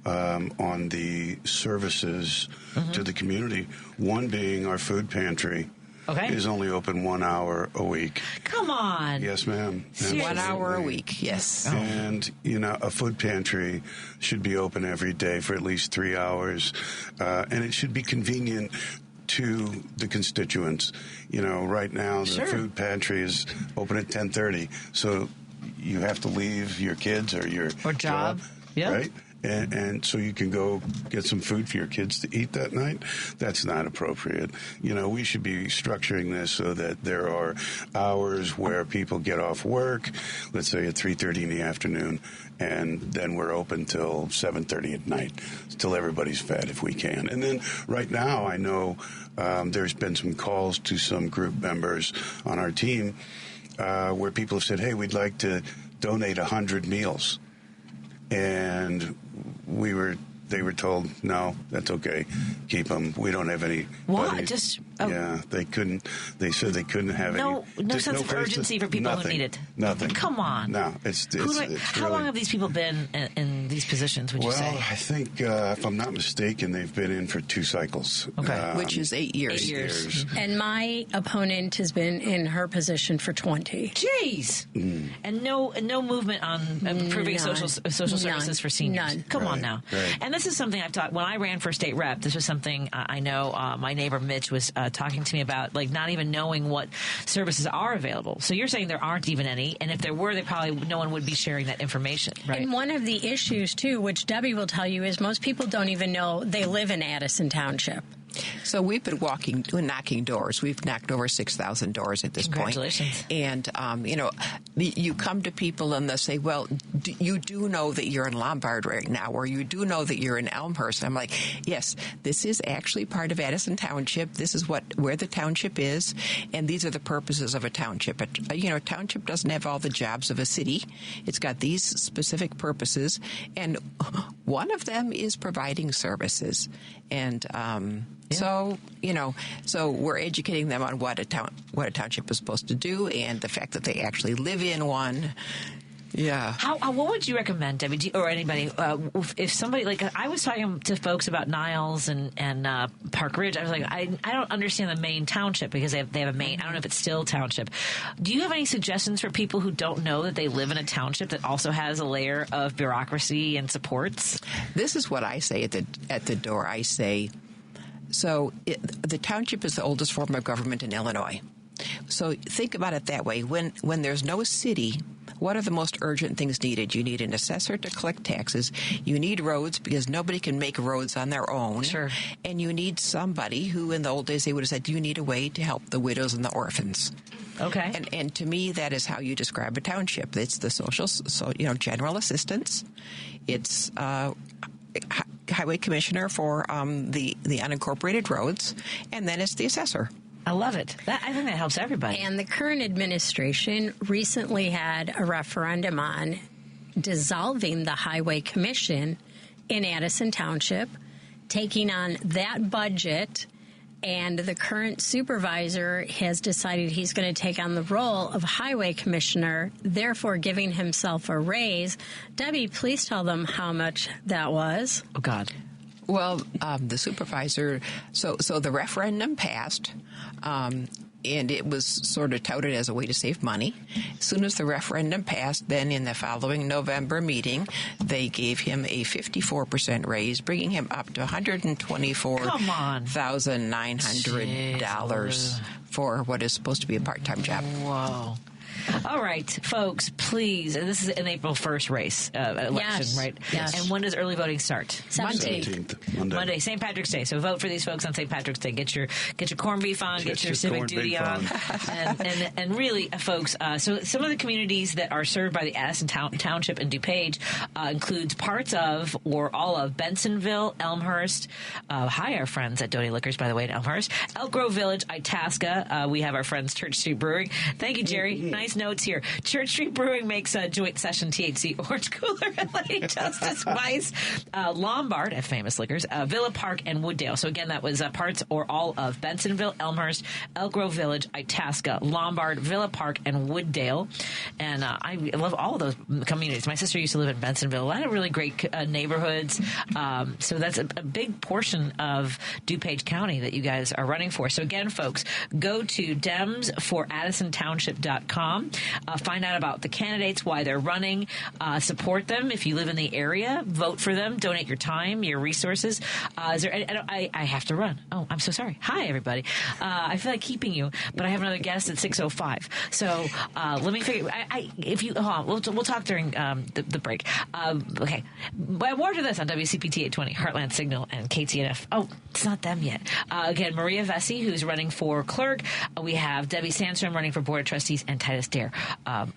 on the services to the community. One being our food pantry.
Okay.
Is only open 1 hour a week.
Come on.
Yes, ma'am.
1 hour a week, yes.
And, a food pantry should be open every day for at least 3 hours. And it should be convenient to the constituents. Right now the food pantry is open at 10:30. So you have to leave your kids or your
job. Yeah.
Right? And so you can go get some food for your kids to eat that night. That's not appropriate. We should be structuring this so that there are hours where people get off work, let's say at 3:30 in the afternoon, and then we're open till 7:30 at night, till everybody's fed if we can. And then right now I know there's been some calls to some group members on our team where people have said, hey, we'd like to donate 100 meals. And they were told, no, that's okay. Keep them. We don't have any.
What?
Yeah, they couldn't. They said they couldn't have
no sense of urgency for people who need it.
Nothing.
Come on.
No, it's
how long have these people been in these positions, would you say?
Well, I think, if I'm not mistaken, they've been in for 2 cycles.
Okay.
Which is 8 years.
8 years.
And my opponent has been in her position for 20.
Jeez. And no movement on improving social services for seniors.
None.
Come on now.
Right.
And this is something I've taught when I ran for state rep. This was something I know my neighbor Mitch was talking to me about, like not even knowing what services are available. So you're saying there aren't even any, and if there were, no one would be sharing that information, right?
And one of the issues too, which Debbie will tell you, is most people don't even know they live in Addison Township.
So we've been knocking doors. We've knocked over 6,000 doors at this point.
Congratulations.
And, you come to people and they'll say, well, you do know that you're in Lombard right now, or you do know that you're in Elmhurst. I'm like, yes, this is actually part of Addison Township. This is where the township is, and these are the purposes of a township. A township doesn't have all the jobs of a city. It's got these specific purposes, and one of them is providing services. And so we're educating them on what a township is supposed to do, and the fact that they actually live in one. Yeah.
What would you recommend, Debbie, or anybody, if somebody, like I was talking to folks about Niles and Park Ridge, I was like, I don't understand the Maine Township because they have a Maine. I don't know if it's still township. Do you have any suggestions for people who don't know that they live in a township that also has a layer of bureaucracy and supports?
This is what I say at the door. I say, the township is the oldest form of government in Illinois. So think about it that way. When there's no city, what are the most urgent things needed? You need an assessor to collect taxes. You need roads because nobody can make roads on their own.
Sure.
And you need somebody who, in the old days, they would have said, you need a way to help the widows and the orphans.
Okay.
And to me, that is how you describe a township. It's the general assistance. It's highway commissioner for the unincorporated roads, and then it's the assessor.
I love it. I think that helps everybody.
And the current administration recently had a referendum on dissolving the Highway Commission in Addison Township, taking on that budget, and the current supervisor has decided he's going to take on the role of Highway Commissioner, therefore giving himself a raise. Debbie, please tell them how much that was.
Oh, God.
Well, the supervisor, so the referendum passed, and it was sort of touted as a way to save money. As soon as the referendum passed, then in the following November meeting, they gave him a 54% raise, bringing him up to $124,900 for what is supposed to be a part-time job.
Whoa. All right, folks, please. This is an April 1st race election,
yes.
right?
Yes.
And when does early voting start?
17th.
Monday,
St. Patrick's Day. So vote for these folks on St. Patrick's Day. Get your corned beef on. Get your civic duty on. and really, folks. So some of the communities that are served by the Addison Township and DuPage includes parts of or all of Bensonville, Elmhurst. Hi, our friends at Doty Liquors, by the way, in Elmhurst. Elk Grove Village, Itasca. We have our friends Church Street Brewing. Thank you, Jerry. Nice notes here. Church Street Brewing makes a joint session THC orange cooler and Lady Justice Weiss. Lombard, at Famous Liquors, Villa Park, and Wooddale. So again, that was parts or all of Bensonville, Elmhurst, Elk Grove Village, Itasca, Lombard, Villa Park, and Wooddale. And I love all of those communities. My sister used to live in Bensonville. A lot of really great neighborhoods. So that's a big portion of DuPage County that you guys are running for. So again, folks, go to DemsForAddisonTownship.com. Find out about the candidates, why they're running, support them if you live in the area, vote for them, donate your time, your resources. Is there? I have to run. Oh, I'm so sorry. Hi, everybody. I feel like keeping you, but I have another guest at 6:05. So let me figure. If you, we'll talk during the break. Okay, but more to this on WCPT 820, Heartland Signal, and KTNF. Oh, it's not them yet. Again, Maria Vesey, who's running for clerk. We have Debbie Sandstrom running for Board of Trustees, and Titus Dare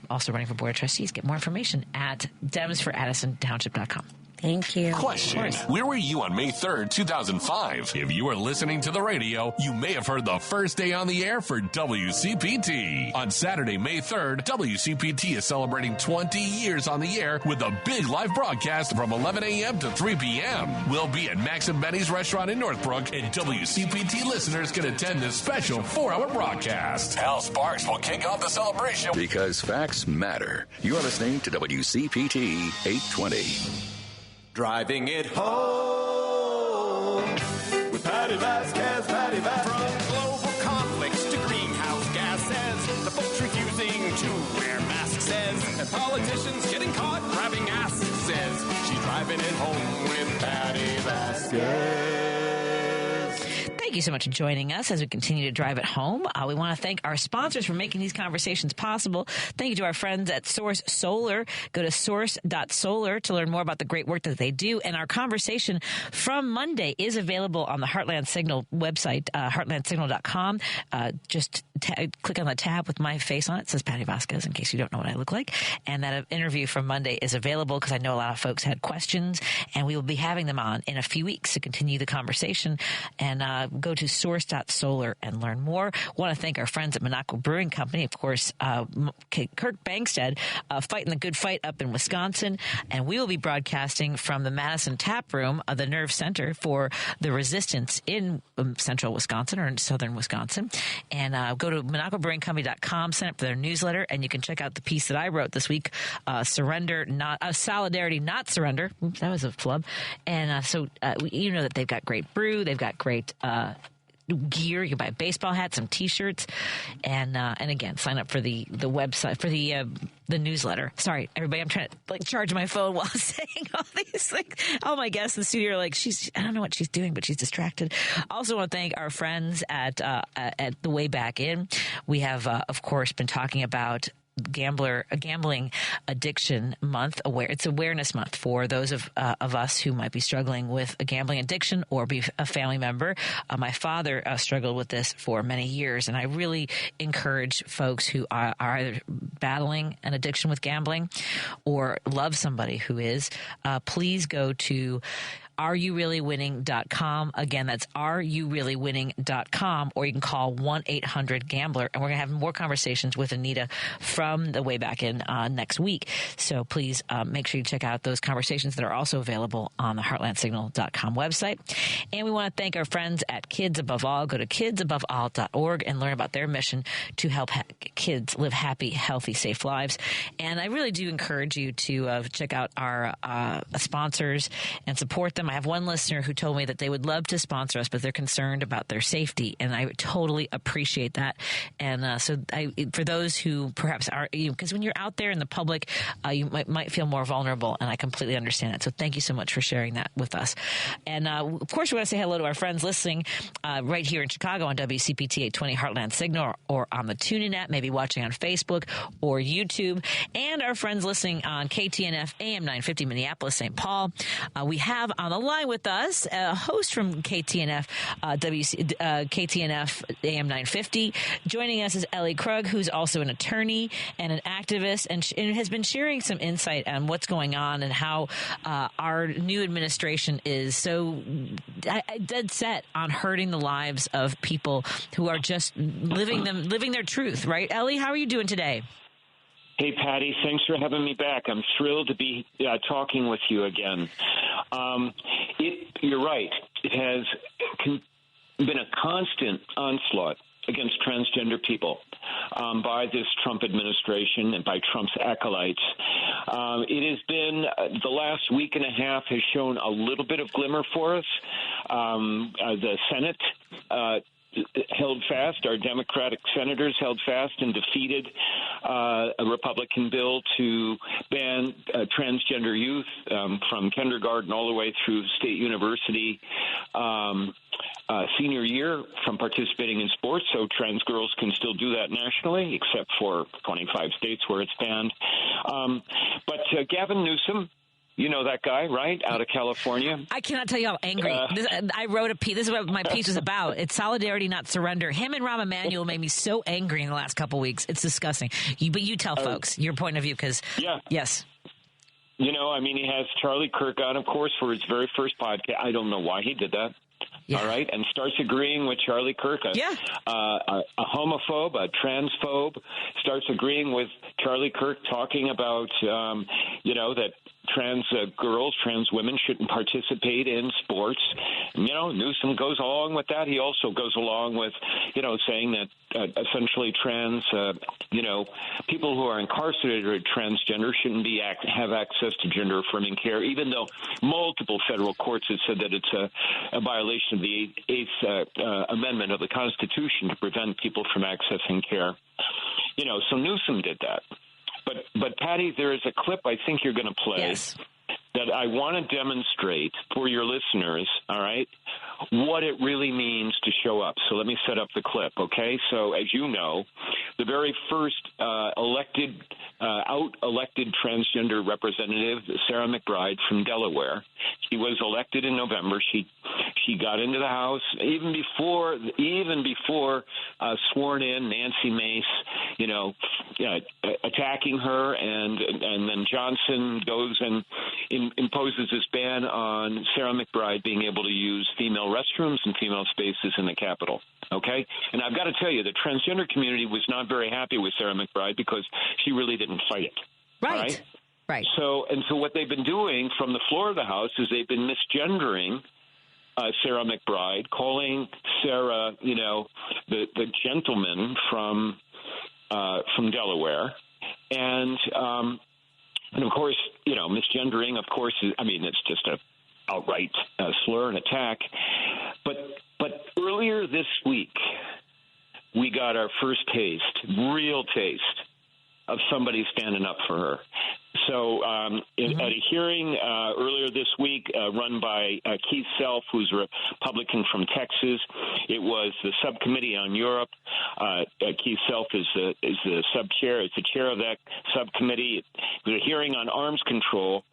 also running for Board of Trustees. Get more information at DemsForAddisonTownship.com.
Thank you.
Question: where were you on May 3rd, 2005? If you were listening to the radio, you may have heard the first day on the air for WCPT. On Saturday, May 3rd, WCPT is celebrating 20 years on the air with a big live broadcast from 11 a.m. to 3 p.m. We'll be at Max and Benny's restaurant in Northbrook, and WCPT listeners can attend this special 4-hour broadcast. Hal Sparks will kick off the celebration.
Because facts matter. You're listening to WCPT 820.
Driving it home with Patti Vasquez, Patti Vasquez. From global conflicts to greenhouse gases, the folks refusing to wear masks says, and politicians getting caught grabbing ass says, she's driving it home with Patti Vasquez.
Thank you so much for joining us as we continue to drive it home. We want to thank our sponsors for making these conversations possible. Thank you to our friends at Source Solar. Go to source.solar to learn more about the great work that they do. And our conversation from Monday is available on the Heartland Signal website, heartlandsignal.com. Just click on the tab with my face on it. It says Patti Vasquez, in case you don't know what I look like. And that interview from Monday is available because I know a lot of folks had questions, and we will be having them on in a few weeks to continue the conversation. And go to source.solar and learn more. Want to thank our friends at Monaco Brewing Company. Of course, Kirk Bangstead fighting the good fight up in Wisconsin. And we will be broadcasting from the Madison Tap Room of the Nerve Center for the Resistance in central Wisconsin or in southern Wisconsin. And go to MonacoBrewingCompany.com, sign up for their newsletter, and you can check out the piece that I wrote this week, Solidarity, Not Surrender. Oops, that was a flub. And so you know that they've got great brew. They've got great gear. You can buy baseball hats, some T-shirts, and again, sign up for the website for the newsletter. Sorry, everybody, I'm trying to charge my phone while saying all these things. All my guests in the studio are like, I don't know what she's doing, but she's distracted. Also want to thank our friends at the Way Back In. We have, of course, been talking about Gambling Addiction Month. It's Awareness Month for those of us who might be struggling with a gambling addiction or be a family member. My father struggled with this for many years, and I really encourage folks who are either battling an addiction with gambling or love somebody who is, please go to areyoureallywinning.com. Again, that's areyoureallywinning.com, or you can call 1-800-GAMBLER, and we're going to have more conversations with Anita from the Way Back In next week. So please make sure you check out those conversations that are also available on the heartlandsignal.com website. And we want to thank our friends at Kids Above All. Go to kidsaboveall.org and learn about their mission to help kids live happy, healthy, safe lives. And I really do encourage you to check out our sponsors and support them. I have one listener who told me that they would love to sponsor us, but they're concerned about their safety, and I totally appreciate that. And so for those who perhaps are, because when you're out there in the public, you might feel more vulnerable, and I completely understand that. So thank you so much for sharing that with us. And of course, we want to say hello to our friends listening right here in Chicago on WCPT 820 Heartland Signal, or on the TuneIn app, maybe watching on Facebook or YouTube, and our friends listening on KTNF AM 950 Minneapolis, St. Paul. We have on the line with us a host from KTNF, KTNF AM 950. Joining us is Ellie Krug, who's also an attorney and an activist, and has been sharing some insight on what's going on and how our new administration is so dead set on hurting the lives of people who are just living their truth. Right, Ellie? How are you doing today?
Hey, Patty, thanks for having me back. I'm thrilled to be talking with you again. You're right. It has been a constant onslaught against transgender people by this Trump administration and by Trump's acolytes. It has been, the last week and a half has shown a little bit of glimmer for us. The Senate held fast. Our Democratic senators held fast and defeated a Republican bill to ban transgender youth from kindergarten all the way through state university senior year from participating in sports. So trans girls can still do that nationally, except for 25 states where it's banned. But Gavin Newsom, you know that guy, right? Out of California.
I cannot tell you how angry. I wrote a piece. This is what my piece was about. It's solidarity, not surrender. Him and Rahm Emanuel made me so angry in the last couple of weeks. It's disgusting. But you tell folks your point of view, because yes.
You know, I mean, he has Charlie Kirk on, of course, for his very first podcast. I don't know why he did that. Yeah. All right, and starts agreeing with Charlie Kirk, a homophobe, a transphobe, starts agreeing with Charlie Kirk, talking about, that trans girls, trans women shouldn't participate in sports. You know, Newsom goes along with that. He also goes along with, saying that essentially trans, people who are incarcerated or transgender shouldn't have access to gender-affirming care, even though multiple federal courts have said that it's a violation of the Eighth Amendment of the Constitution to prevent people from accessing care. So Newsom did that. But Patty, there is a clip I think you're going to play that I want to demonstrate for your listeners, all right, what it really means to show up. So let me set up the clip, okay? So as you know, the very first elected transgender representative, Sarah McBride from Delaware, she was elected in November. She got into the House even before sworn in Nancy Mace, attacking her, and then Johnson goes and imposes this ban on Sarah McBride being able to use female restrooms and female spaces in the Capitol. Okay? And I've got to tell you, the transgender community was not very happy with Sarah McBride because she really didn't fight it.
Right.
So what they've been doing from the floor of the House is they've been misgendering Sarah McBride, calling Sarah, the gentleman from Delaware, and of course, misgendering. Of course, it's just a outright slur and attack. But earlier this week, we got our first real taste of somebody standing up for her. So at a hearing earlier this week run by Keith Self, who's a Republican from Texas, it was the subcommittee on Europe. Keith Self is the sub-chair, is the chair of that subcommittee. It was a hearing on arms control.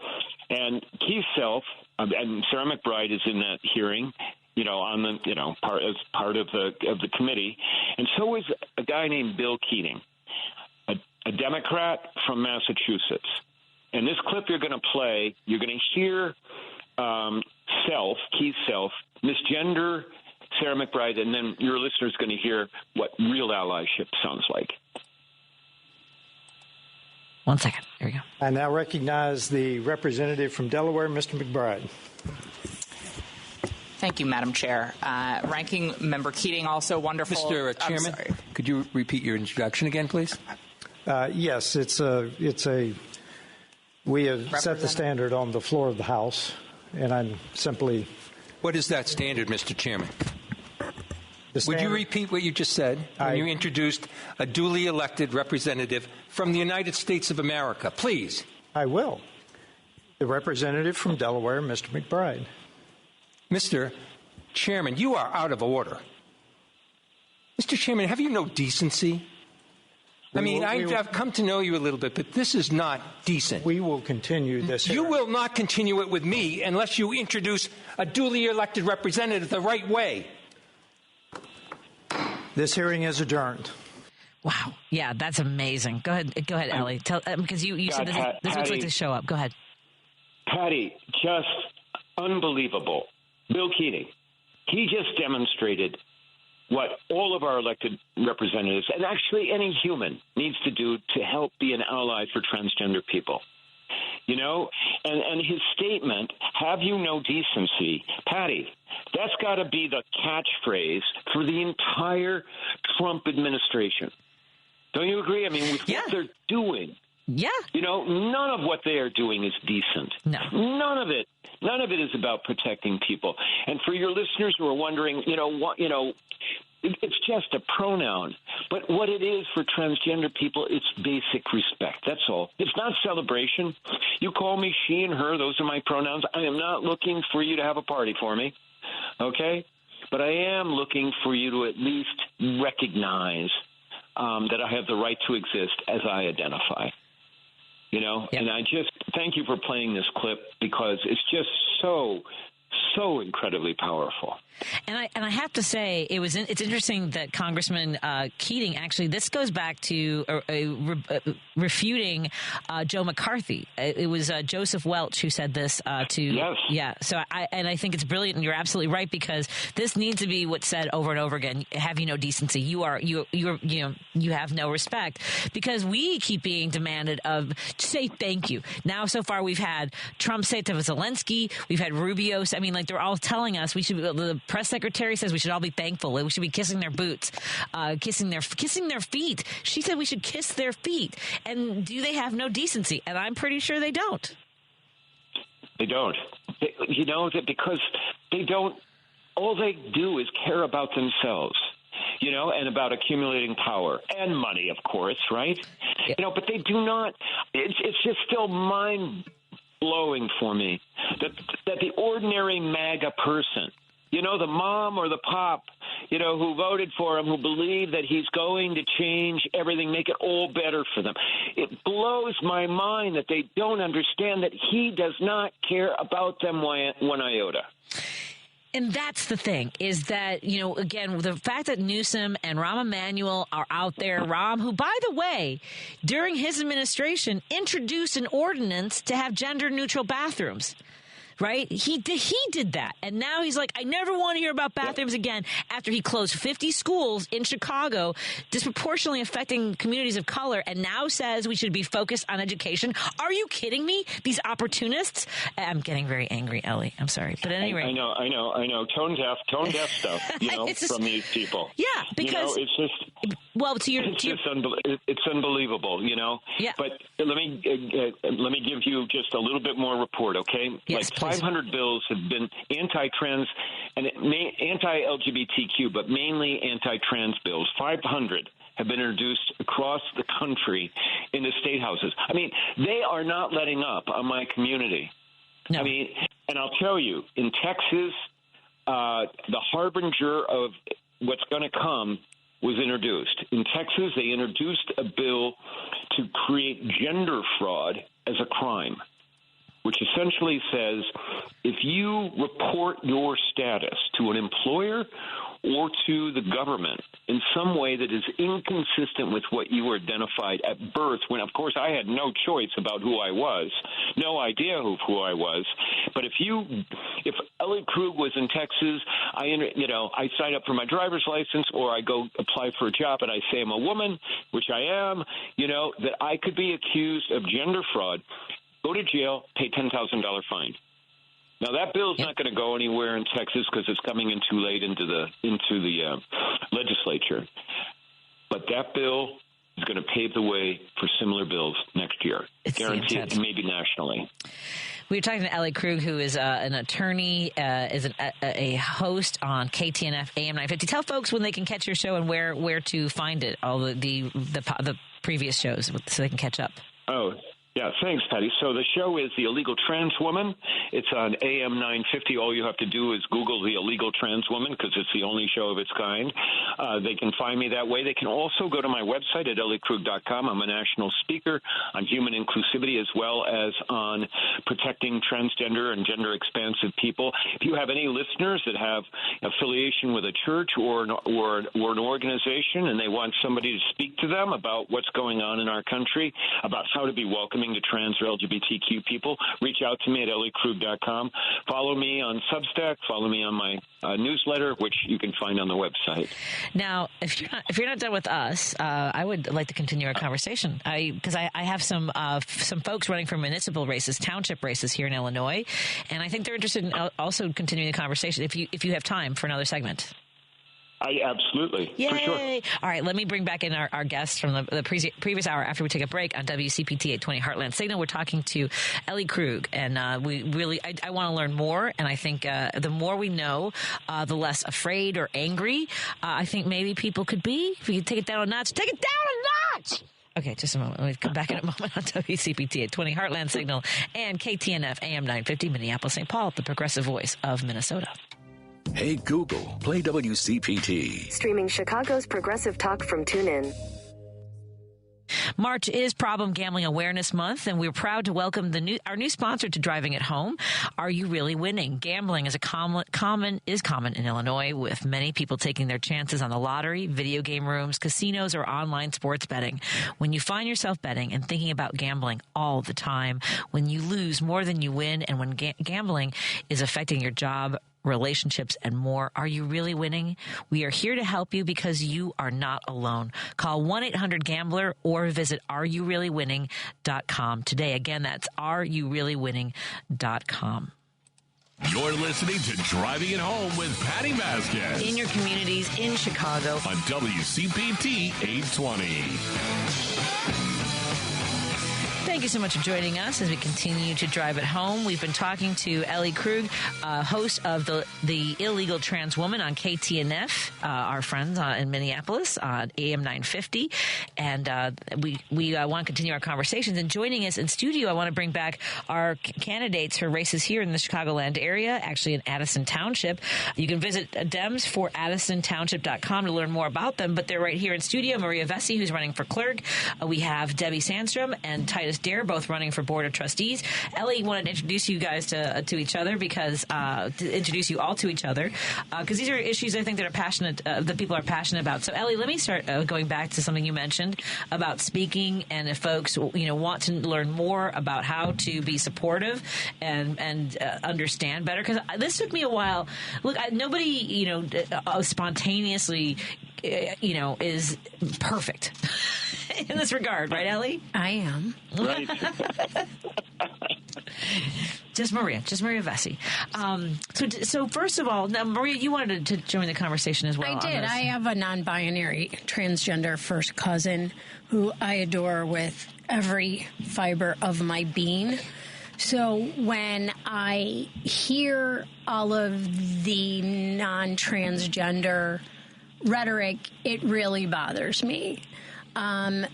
And Keith Self, and Sarah McBride is in that hearing, on the, part of the committee. And so is a guy named Bill Keating, a Democrat from Massachusetts. And this clip you're going to play, you're going to hear Keith Self, misgender Sarah McBride, and then your listeners going to hear what real allyship sounds like.
1 second. Here we go.
I now recognize the representative from Delaware, Mr. McBride.
Thank you, Madam Chair. Ranking Member Keating, also wonderful.
Mr. Chairman, could you repeat your introduction again, please?
Yes, we have set the standard on the floor of the House, and I'm simply...
What is that standard, Mr. Chairman? Would you repeat what you just said when you introduced a duly elected representative from the United States of America? Please.
I will. The representative from Delaware, Mr. McBride.
Mr. Chairman, you are out of order. Mr. Chairman, have you no decency? I've come to know you a little bit, but this is not decent.
We will continue this.
You will not continue it with me unless you introduce a duly elected representative the right way.
This hearing is adjourned.
Wow. Yeah, that's amazing. Go ahead, Ellie. Tell because you said this looks like to show up. Go ahead.
Patty, just unbelievable. Bill Keating, he just demonstrated what all of our elected representatives, and actually any human, needs to do to help be an ally for transgender people. You know, and his statement, have you no decency, Patty, that's got to be the catchphrase for the entire Trump administration. Don't you agree? I mean, with what they're doing.
Yeah.
You know, none of what they are doing is decent.
No.
None of it is about protecting people. And for your listeners who are wondering, it's just a pronoun. But what it is for transgender people, it's basic respect. That's all. It's not celebration. You call me she and her. Those are my pronouns. I am not looking for you to have a party for me. Okay? But I am looking for you to at least recognize that I have the right to exist as I identify. You know, and I just thank you for playing this clip because it's just so incredibly powerful.
And I have to say, it's interesting that Congressman Keating, actually, this goes back to refuting Joe McCarthy. It was Joseph Welch who said this to.
Yes.
Yeah. So I think it's brilliant, and you're absolutely right, because this needs to be what's said over and over again. Have you no decency? You have no respect, because we keep being demanded of say thank you. Now, so far, we've had Trump say to Zelensky. We've had Rubio. I mean, like, they're all telling us we should. The press secretary says we should all be thankful. We should be kissing their boots, kissing their feet. She said we should kiss their feet. And do they have no decency? And I'm pretty sure they don't.
They don't. You know, that because they don't. All they do is care about themselves. You know, and about accumulating power and money, of course, right? Yeah. You know, but they do not. It's just still mind-blowing for me that the ordinary MAGA person, you know, the mom or the pop, you know, who voted for him, who believe that he's going to change everything, make it all better for them. It blows my mind that they don't understand that he does not care about them one iota.
And that's the thing, is that, you know, again, the fact that Newsom and Rahm Emanuel are out there, Rahm, who, by the way, during his administration, introduced an ordinance to have gender-neutral bathrooms. Right? He did that. And now he's like, I never want to hear about bathrooms again, after he closed 50 schools in Chicago, disproportionately affecting communities of color, and now says we should be focused on education. Are you kidding me? These opportunists? I'm getting very angry, Ellie. I'm sorry. But anyway.
I know. Tone deaf stuff, you know, from these people.
Yeah, because.
You know, it's just.
Well,
it's unbelievable, you know.
Yeah.
But let me give you just a little bit more report, okay?
Yes,
like 500 bills have been anti-trans and anti-LGBTQ, but mainly anti-trans bills. 500 have been introduced across the country in the state houses. I mean, they are not letting up on my community. No. I mean, and I'll tell you, in Texas, the harbinger of what's going to come was introduced. In Texas, they introduced a bill to create gender fraud as a crime, which essentially says if you report your status to an employer or to the government in some way that is inconsistent with what you were identified at birth, when, of course, I had no choice about who I was, no idea of who I was. But if Ellie Krug was in Texas, I sign up for my driver's license, or I go apply for a job and I say I'm a woman, which I am, you know, that I could be accused of gender fraud, go to jail, pay $10,000 fine. Now, that bill's not going to go anywhere in Texas because it's coming in too late into the legislature. But that bill is going to pave the way for similar bills next year. Guaranteed, and maybe nationally.
We were talking to Ellie Krug, who is an attorney, is a host on KTNF AM 950. Tell folks when they can catch your show and where to find it, all the previous shows, so they can catch up.
Oh, yeah, thanks, Patty. So the show is The Illegal Trans Woman. It's on AM 950. All you have to do is Google The Illegal Trans Woman, because it's the only show of its kind. They can find me that way. They can also go to my website at elliekrug.com. I'm a national speaker on human inclusivity as well as on protecting transgender and gender expansive people. If you have any listeners that have affiliation with a church or an organization and they want somebody to speak to them about what's going on in our country, about how to be welcoming giving to trans or LGBTQ people, reach out to me at elliekrug.com. Follow me on Substack. Follow me on my newsletter, which you can find on the website.
Now, if you're not done with us, I would like to continue our conversation because I have some folks running for municipal races, township races here in Illinois, and I think they're interested in also continuing the conversation. If you have time for another segment.
Absolutely.
Yay!
For sure.
All right, let me bring back in our guests from the previous hour after we take a break on WCPT 820 Heartland Signal. We're talking to Ellie Krug, and I want to learn more, and I think the more we know, the less afraid or angry I think maybe people could be. If you could take it down a notch, take it down a notch! Okay, just a moment. Let me come back in a moment on WCPT 820 Heartland Signal and KTNF AM 950 Minneapolis, St. Paul, the progressive voice of Minnesota.
Hey, Google, play WCPT.
Streaming Chicago's progressive talk from TuneIn.
March is Problem Gambling Awareness Month, and we're proud to welcome our new sponsor to Driving It Home. Are you really winning? Gambling is common in Illinois, with many people taking their chances on the lottery, video game rooms, casinos, or online sports betting. When you find yourself betting and thinking about gambling all the time, when you lose more than you win, and when gambling is affecting your job, relationships, and more. Are you really winning? We are here to help you because you are not alone. Call 1-800-GAMBLER or visit areyoureallywinning.com today. Again, that's areyoureallywinning.com.
You're listening to Driving It Home with Patti Vasquez.
In your communities, in Chicago.
On WCPT 820.
Thank you so much for joining us as we continue to drive it home. We've been talking to Ellie Krug, host of the Illegal Trans Woman on KTNF, our friends in Minneapolis on AM 950. And we want to continue our conversations. And joining us in studio, I want to bring back our candidates for races here in the Chicagoland area, actually in Addison Township. You can visit Dems for AddisonTownship.com to learn more about them, but they're right here in studio. Maria Vesey, who's running for clerk. We have Debbie Sandstrom and Titus Dare, both running for Board of Trustees. Ellie wanted to introduce you guys to each other because these are issues I think that are passionate, that people are passionate about. So Ellie, let me start going back to something you mentioned about speaking, and if folks want to learn more about how to be supportive and understand better, because this took me a while. Look, nobody spontaneously is perfect in this regard, right, Ellie?
I am.
Right.
Just Maria Vesey. So first of all, now Maria, you wanted to join the conversation as well.
I did. I have a non-binary transgender first cousin who I adore with every fiber of my being. So when I hear all of the non-transgender rhetoric, it really bothers me.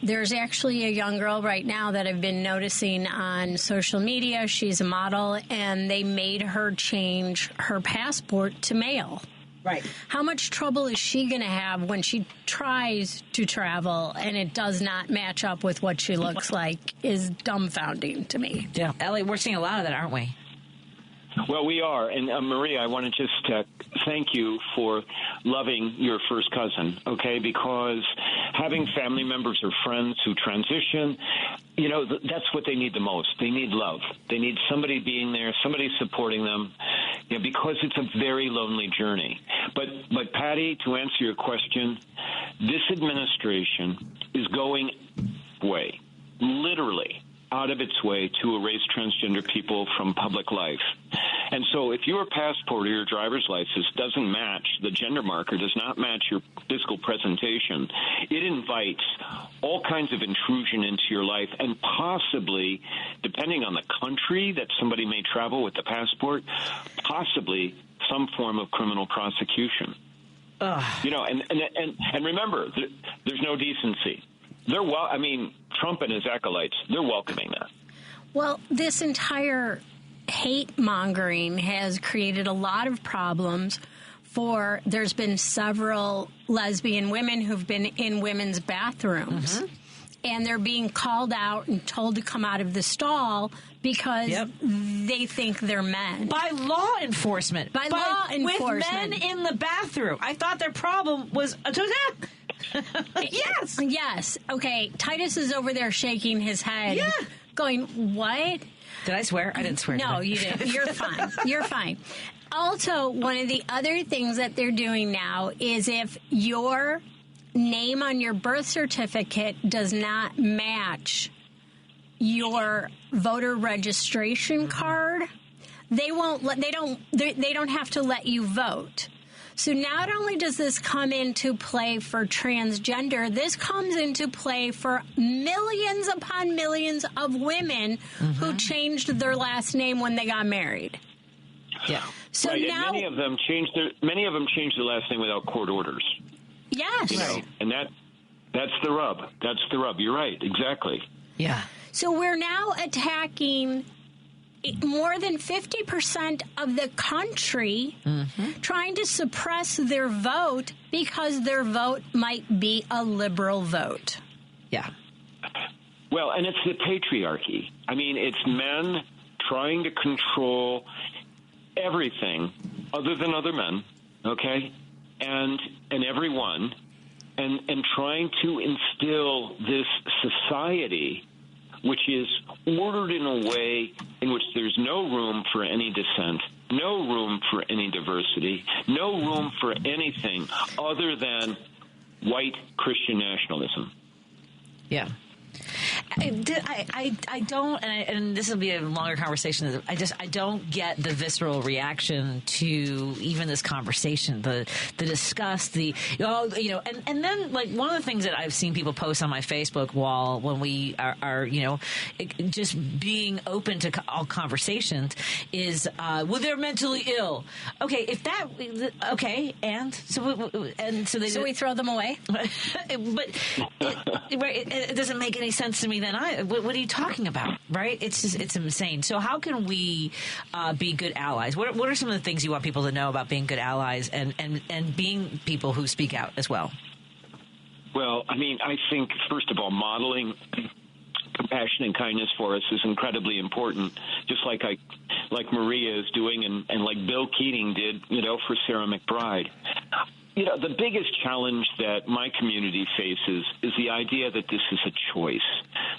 There's actually a young girl right now that I've been noticing on social media. She's a model, and they made her change her passport to male.
Right.
How much trouble is she going to have when she tries to travel and it does not match up with what she looks like is dumbfounding to me.
Yeah. Ellie, we're seeing a lot of that, aren't we?
Well, we are. And Maria, I want to just thank you for loving your first cousin, okay? Because having family members or friends who transition, that's what they need the most. They need love. They need somebody being there, somebody supporting them, because it's a very lonely journey. But Patti, to answer your question, this administration is going way, literally, out of its way to erase transgender people from public life. And so if your passport or your driver's license doesn't match, the gender marker does not match your physical presentation, it invites all kinds of intrusion into your life and possibly, depending on the country that somebody may travel with the passport, possibly some form of criminal prosecution. And remember, there's no decency. Trump and his acolytes, they're welcoming that.
Well, this entire hate mongering has created a lot of problems there's been several lesbian women who've been in women's bathrooms. Mm-hmm. And they're being called out and told to come out of the stall because they think they're men.
By law enforcement. With men in the bathroom. I thought their problem was... Yes.
Okay. Titus is over there shaking his head going, what?
Did I swear? I didn't swear.
No, you didn't. You're fine. You're fine. Also, one of the other things that they're doing now is if your name on your birth certificate does not match your voter registration card, they don't have to let you vote. So not only does this come into play for transgender, this comes into play for millions upon millions of women who changed their last name when they got married.
Yeah.
So
right,
now
and many of them changed their last name without court orders.
Yes.
You know, and that's the rub. That's the rub. You're right. Exactly.
Yeah.
So we're now attacking more than 50% of the country, trying to suppress their vote because their vote might be a liberal vote.
Yeah.
Well, and it's the patriarchy. I mean, it's men trying to control everything other than other men, okay, and everyone, and trying to instill this society which is ordered in a way in which there's no room for any dissent, no room for any diversity, no room for anything other than white Christian nationalism.
Yeah. I don't, and this will be a longer conversation. I don't get the visceral reaction to even this conversation, the disgust, and then like one of the things that I've seen people post on my Facebook wall when we are just being open to all conversations is, well, they're mentally ill. Okay, so we
throw them away.
But it doesn't make any sense to me. Then what are you talking about, right? It's insane. So how can we be good allies? What are some of the things you want people to know about being good allies and being people who speak out as well?
Well, I mean, I think, first of all, modeling compassion and kindness for us is incredibly important, just like Maria is doing and like Bill Keating did, for Sarah McBride. The biggest challenge that my community faces is the idea that this is a choice,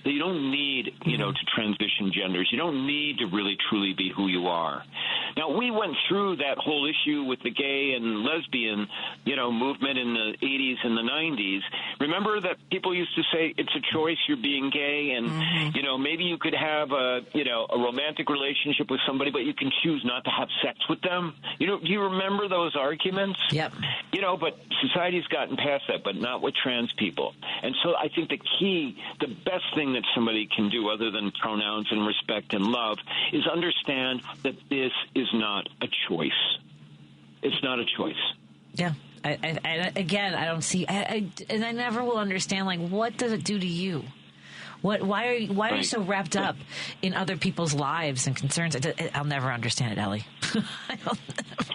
that you don't need, to transition genders. You don't need to really truly be who you are. Now, we went through that whole issue with the gay and lesbian, movement in the 80s and the 90s. Remember that people used to say it's a choice, you're being gay, and, maybe you could have a romantic relationship with somebody, but you can choose not to have sex with them. Do you remember those arguments?
Yep.
But society's gotten past that, but not with trans people. And so I think the best thing that somebody can do other than pronouns and respect and love is understand that this is not a choice. It's not a choice.
Yeah. I don't see, and I never will understand, like, what does it do to you? Why are you so wrapped up in other people's lives and concerns? I'll never understand it, Ellie.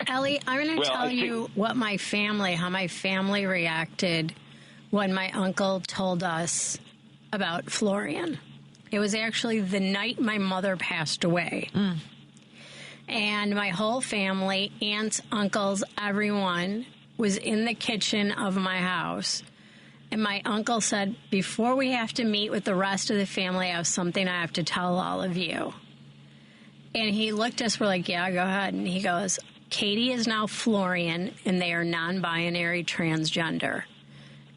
Ellie, I'm going to tell you how my family reacted when my uncle told us about Florian. It was actually the night my mother passed away. And my whole family, aunts, uncles, everyone was in the kitchen of my house. And my uncle said, before we have to meet with the rest of the family, I have something I have to tell all of you. And he looked at us, we're like, yeah, go ahead. And he goes, Katie is now Florian, and they are non-binary transgender.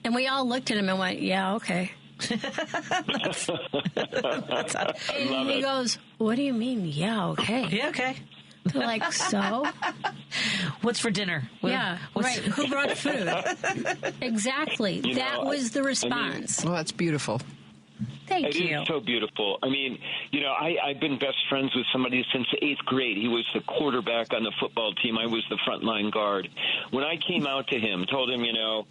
And we all looked at him and went, yeah, okay. And he goes, what do you mean, yeah, okay?
Yeah, okay.
We're like, so?
What's for dinner?
Right. Who brought food? Exactly. That was the response.
Well, that's beautiful.
Thank you.
It is so beautiful. I mean, I've been best friends with somebody since 8th grade. He was the quarterback on the football team. I was the frontline guard. When I came out to him, told him,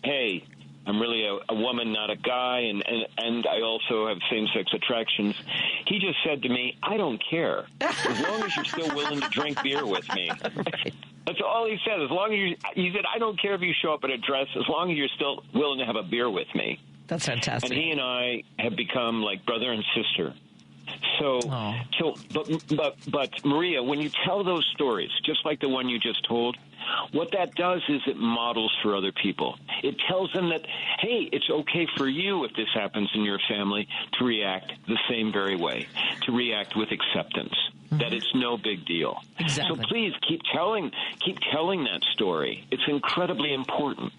hey, I'm really a woman, not a guy, and I also have same-sex attractions. He just said to me, I don't care, as long as you're still willing to drink beer with me. Right. That's all he said. He said, I don't care if you show up at a dress, as long as you're still willing to have a beer with me.
That's fantastic.
And he and I have become like brother and sister. But Maria, when you tell those stories, just like the one you just told, what that does is it models for other people. It tells them that, hey, it's okay for you, if this happens in your family, to react the same very way, to react with acceptance, that it's no big deal.
Exactly.
So please keep telling that story. It's incredibly important.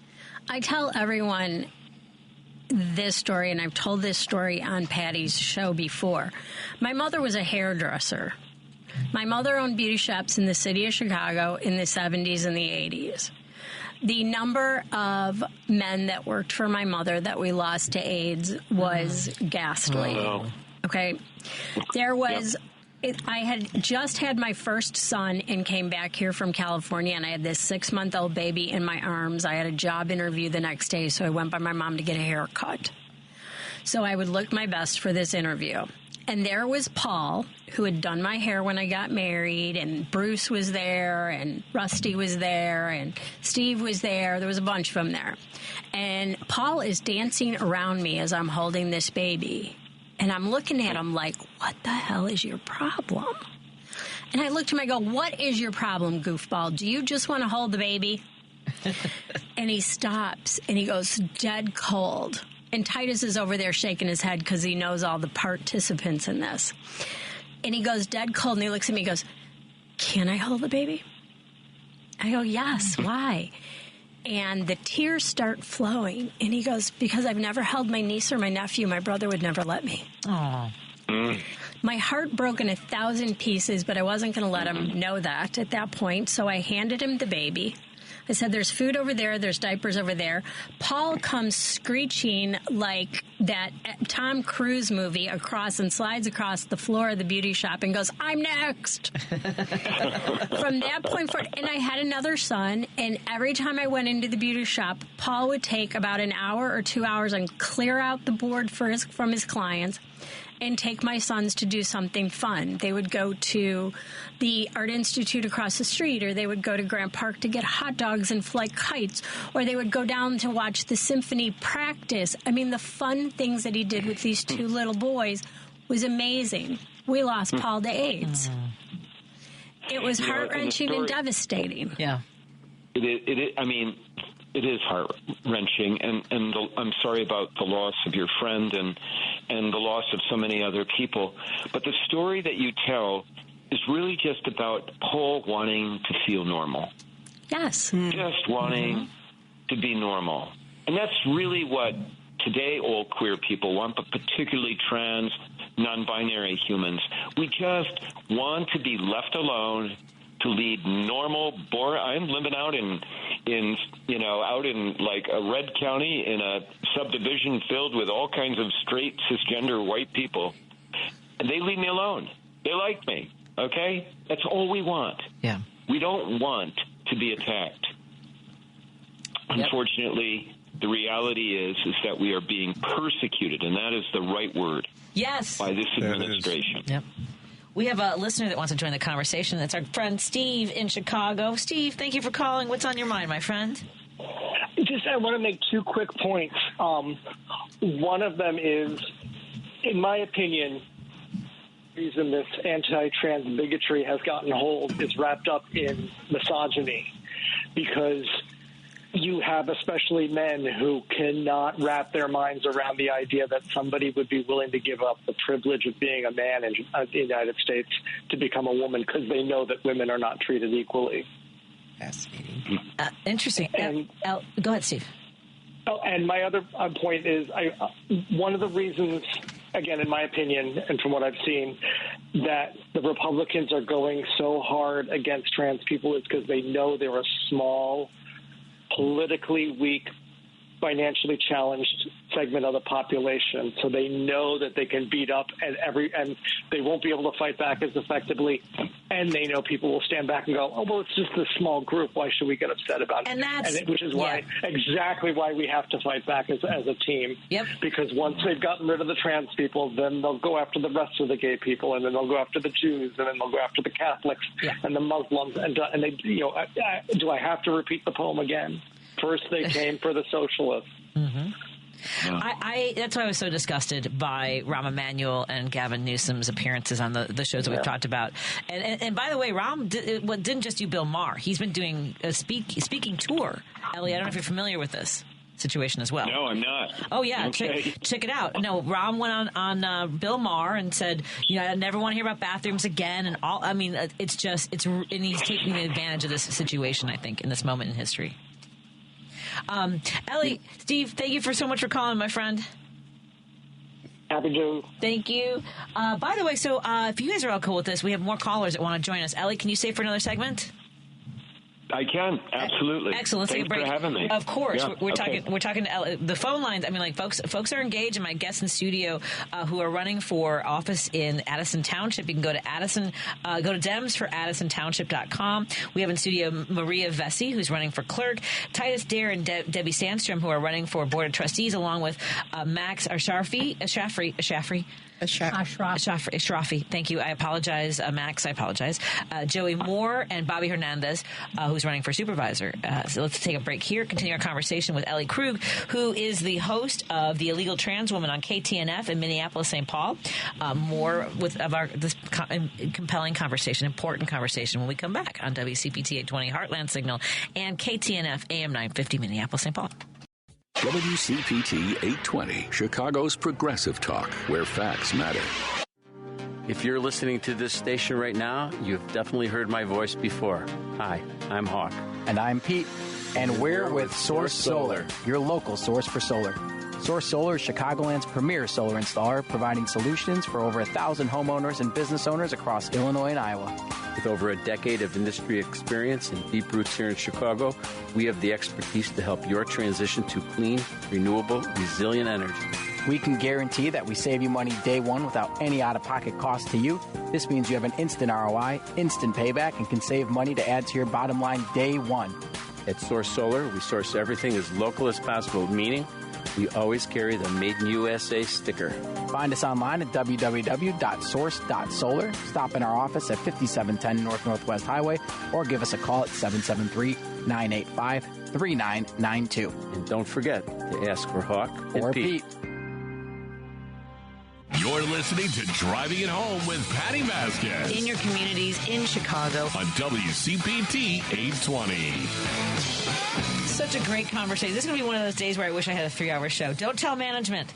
I tell everyone this story, and I've told this story on Patty's show before. My mother was a hairdresser. My mother owned beauty shops in the city of Chicago in the 70s and the 80s. The number of men that worked for my mother that we lost to AIDS was ghastly.
Oh.
Okay. There was... I had just had my first son and came back here from California, and I had this 6-month-old baby in my arms. I had a job interview the next day, so I went by my mom to get a haircut. So I would look my best for this interview. And there was Paul, who had done my hair when I got married, and Bruce was there, and Rusty was there, and Steve was there. There was a bunch of them there. And Paul is dancing around me as I'm holding this baby. And I'm looking at him like, what the hell is your problem? And I looked at him, I go, what is your problem, goofball? Do you just want to hold the baby? And he stops, and he goes, dead cold. And Titus is over there shaking his head because he knows all the participants in this. And he goes, dead cold, and he looks at me and goes, can I hold the baby? I go, yes, why? And the tears start flowing. And he goes, because I've never held my niece or my nephew. My brother would never let me.
Oh.
My heart broke in 1,000 pieces, but I wasn't going to let him know that at that point. So I handed him the baby. I said, there's food over there. There's diapers over there. Paul comes screeching like that Tom Cruise movie across and slides across the floor of the beauty shop and goes, I'm next. From that point forward, and I had another son, and every time I went into the beauty shop, Paul would take about an hour or 2 hours and clear out the board from his clients and take my sons to do something fun. They would go to the Art Institute across the street, or they would go to Grant Park to get hot dogs and fly kites, or they would go down to watch the symphony practice. I mean, the fun things that he did with these two little boys was amazing. We lost Paul to AIDS. It was heart-wrenching and devastating.
Yeah.
It is heart-wrenching, and I'm sorry about the loss of your friend and the loss of so many other people. But the story that you tell is really just about Paul wanting to feel normal.
Yes.
Just wanting to be normal. And that's really what today all queer people want, but particularly trans, non-binary humans. We just want to be left alone to lead normal, boring. I'm living out in like a red county in a subdivision filled with all kinds of straight cisgender white people, and they leave me alone. They like me. Okay, that's all we want.
Yeah,
we don't want to be attacked. Unfortunately, the reality is that we are being persecuted, and that is the right word.
Yes,
by this administration.
Yep. We have a listener that wants to join the conversation. That's our friend Steve in Chicago. Steve, thank you for calling. What's on your mind, my friend?
I want to make 2 quick points. One of them is, in my opinion, the reason this anti-trans bigotry has gotten hold is wrapped up in misogyny, because you have especially men who cannot wrap their minds around the idea that somebody would be willing to give up the privilege of being a man in the United States to become a woman, because they know that women are not treated equally.
Fascinating. Interesting. Go ahead, Steve.
Oh, and my other point is, one of the reasons, again, in my opinion, and from what I've seen, that the Republicans are going so hard against trans people is because they know they're a small, politically weak, financially challenged segment of the population. So they know that they can beat up and they won't be able to fight back as effectively. And they know people will stand back and go, oh, well, it's just a small group. Why should we get upset about it? Which is exactly why we have to fight back as a team.
Yep.
Because once they've gotten rid of the trans people, then they'll go after the rest of the gay people, and then they'll go after the Jews, and then they'll go after the Catholics and the Muslims. And they, do I have to repeat the poem again? First, they came for the socialists.
Mm-hmm. That's why I was so disgusted by Rahm Emanuel and Gavin Newsom's appearances on the shows that we've talked about. And by the way, Rahm didn't just do Bill Maher. He's been doing a speaking tour. Ellie, I don't know if you're familiar with this situation as well.
No, I'm not.
Oh, yeah.
Okay.
Check it out. No, Rahm went on Bill Maher and said, I never want to hear about bathrooms again. And all. I mean, and he's taking advantage of this situation, I think, in this moment in history. Ellie, Steve, thank you so much for calling, my friend.
Happy to.
Thank you. By the way, so if you guys are all cool with this, we have more callers that want to join us. Ellie, can you stay for another segment?
I can, absolutely.
Excellent. Let's take a break.
Thanks for having me.
Of course,
yeah.
We're talking to the phone lines. I mean, like folks are engaged, and my guests in studio who are running for office in Addison Township. You can go to go to Dems for AddisonTownship.com. We have in studio Maria Vesey, who's running for clerk, Titus Dare and Debbie Sandstrom, who are running for Board of Trustees, along with Max Ashrafi. Thank you. I apologize, Max. I apologize. Joey Moore and Bobby Hernandez, who's running for supervisor. So let's take a break here. Continue our conversation with Ellie Krug, who is the host of The Illegal Trans Woman on KTNF in Minneapolis, St. Paul. More this compelling conversation, important conversation when we come back on WCPT 820 Heartland Signal and KTNF AM 950 Minneapolis, St. Paul.
WCPT 820, Chicago's progressive talk, where facts matter.
If you're listening to this station right now, you've definitely heard my voice before. Hi, I'm Hawk.
And I'm Pete. And we're with Source Solar, your local source for solar. Source Solar is Chicagoland's premier solar installer, providing solutions for over 1,000 homeowners and business owners across Illinois and Iowa.
With over a decade of industry experience and deep roots here in Chicago, we have the expertise to help your transition to clean, renewable, resilient energy.
We can guarantee that we save you money day one without any out-of-pocket cost to you. This means you have an instant ROI, instant payback, and can save money to add to your bottom line day one.
At Source Solar, we source everything as local as possible, meaning we always carry the Made in USA sticker.
Find us online at www.source.solar. Stop in our office at 5710 Northwest Highway or give us a call at 773-985-3992.
And don't forget to ask for Hawk
or
and Pete.
You're listening to Driving It Home with Patti Vasquez.
In your communities, in Chicago.
On WCPT 820.
Such a great conversation. This is going to be one of those days where I wish I had a 3-hour show. Don't tell management.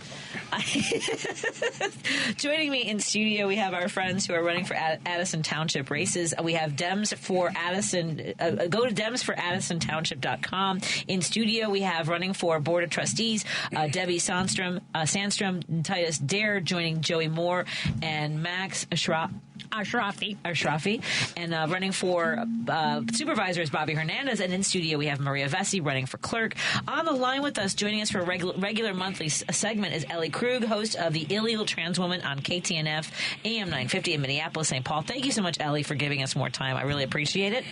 Joining me in studio, we have our friends who are running for Addison Township races. We have Dems for Addison. Go to Dems for AddisonTownship.com. In studio, we have running for Board of Trustees, Debbie Sandstrom, Titus Dare, joining Joey Moore and Max Ashrafi, and running for supervisor is Bobby Hernandez. And in studio, we have Maria Vesey running for clerk. On the line with us, joining us for a regular monthly segment is Ellie Krug, host of The Illegal Trans Woman on KTNF AM 950 in Minneapolis, St. Paul. Thank you so much, Ellie, for giving us more time. I really appreciate it.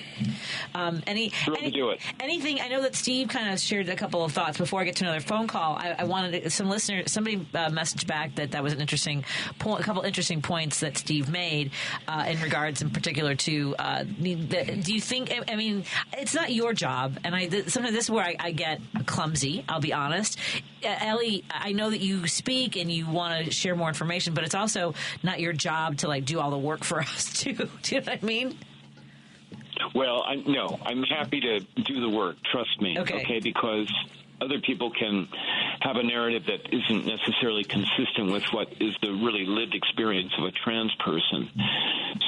To do it.
Anything? I know that Steve kind of shared a couple of thoughts before I get to another phone call. I wanted somebody messaged back that was an interesting point, a couple interesting points that Steve made. In regards in particular to, do you think, I mean, it's not your job, and sometimes this is where I get clumsy, I'll be honest. Ellie, I know that you speak and you want to share more information, but it's also not your job to, do all the work for us, too. Do you know what I mean?
Well, I'm happy to do the work, trust me, okay, because other people can have a narrative that isn't necessarily consistent with what is the really lived experience of a trans person.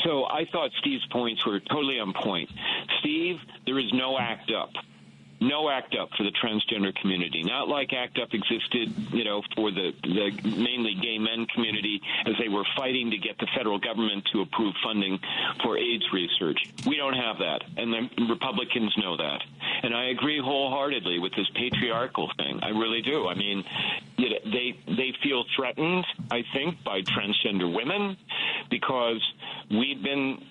So I thought Steve's points were totally on point. Steve, there is no ACT UP. No ACT UP for the transgender community. Not like ACT UP existed, for the mainly gay men community as they were fighting to get the federal government to approve funding for AIDS research. We don't have that, and the Republicans know that. And I agree wholeheartedly with this patriarchal thing. I really do. I mean, they feel threatened, I think, by transgender women because we've been,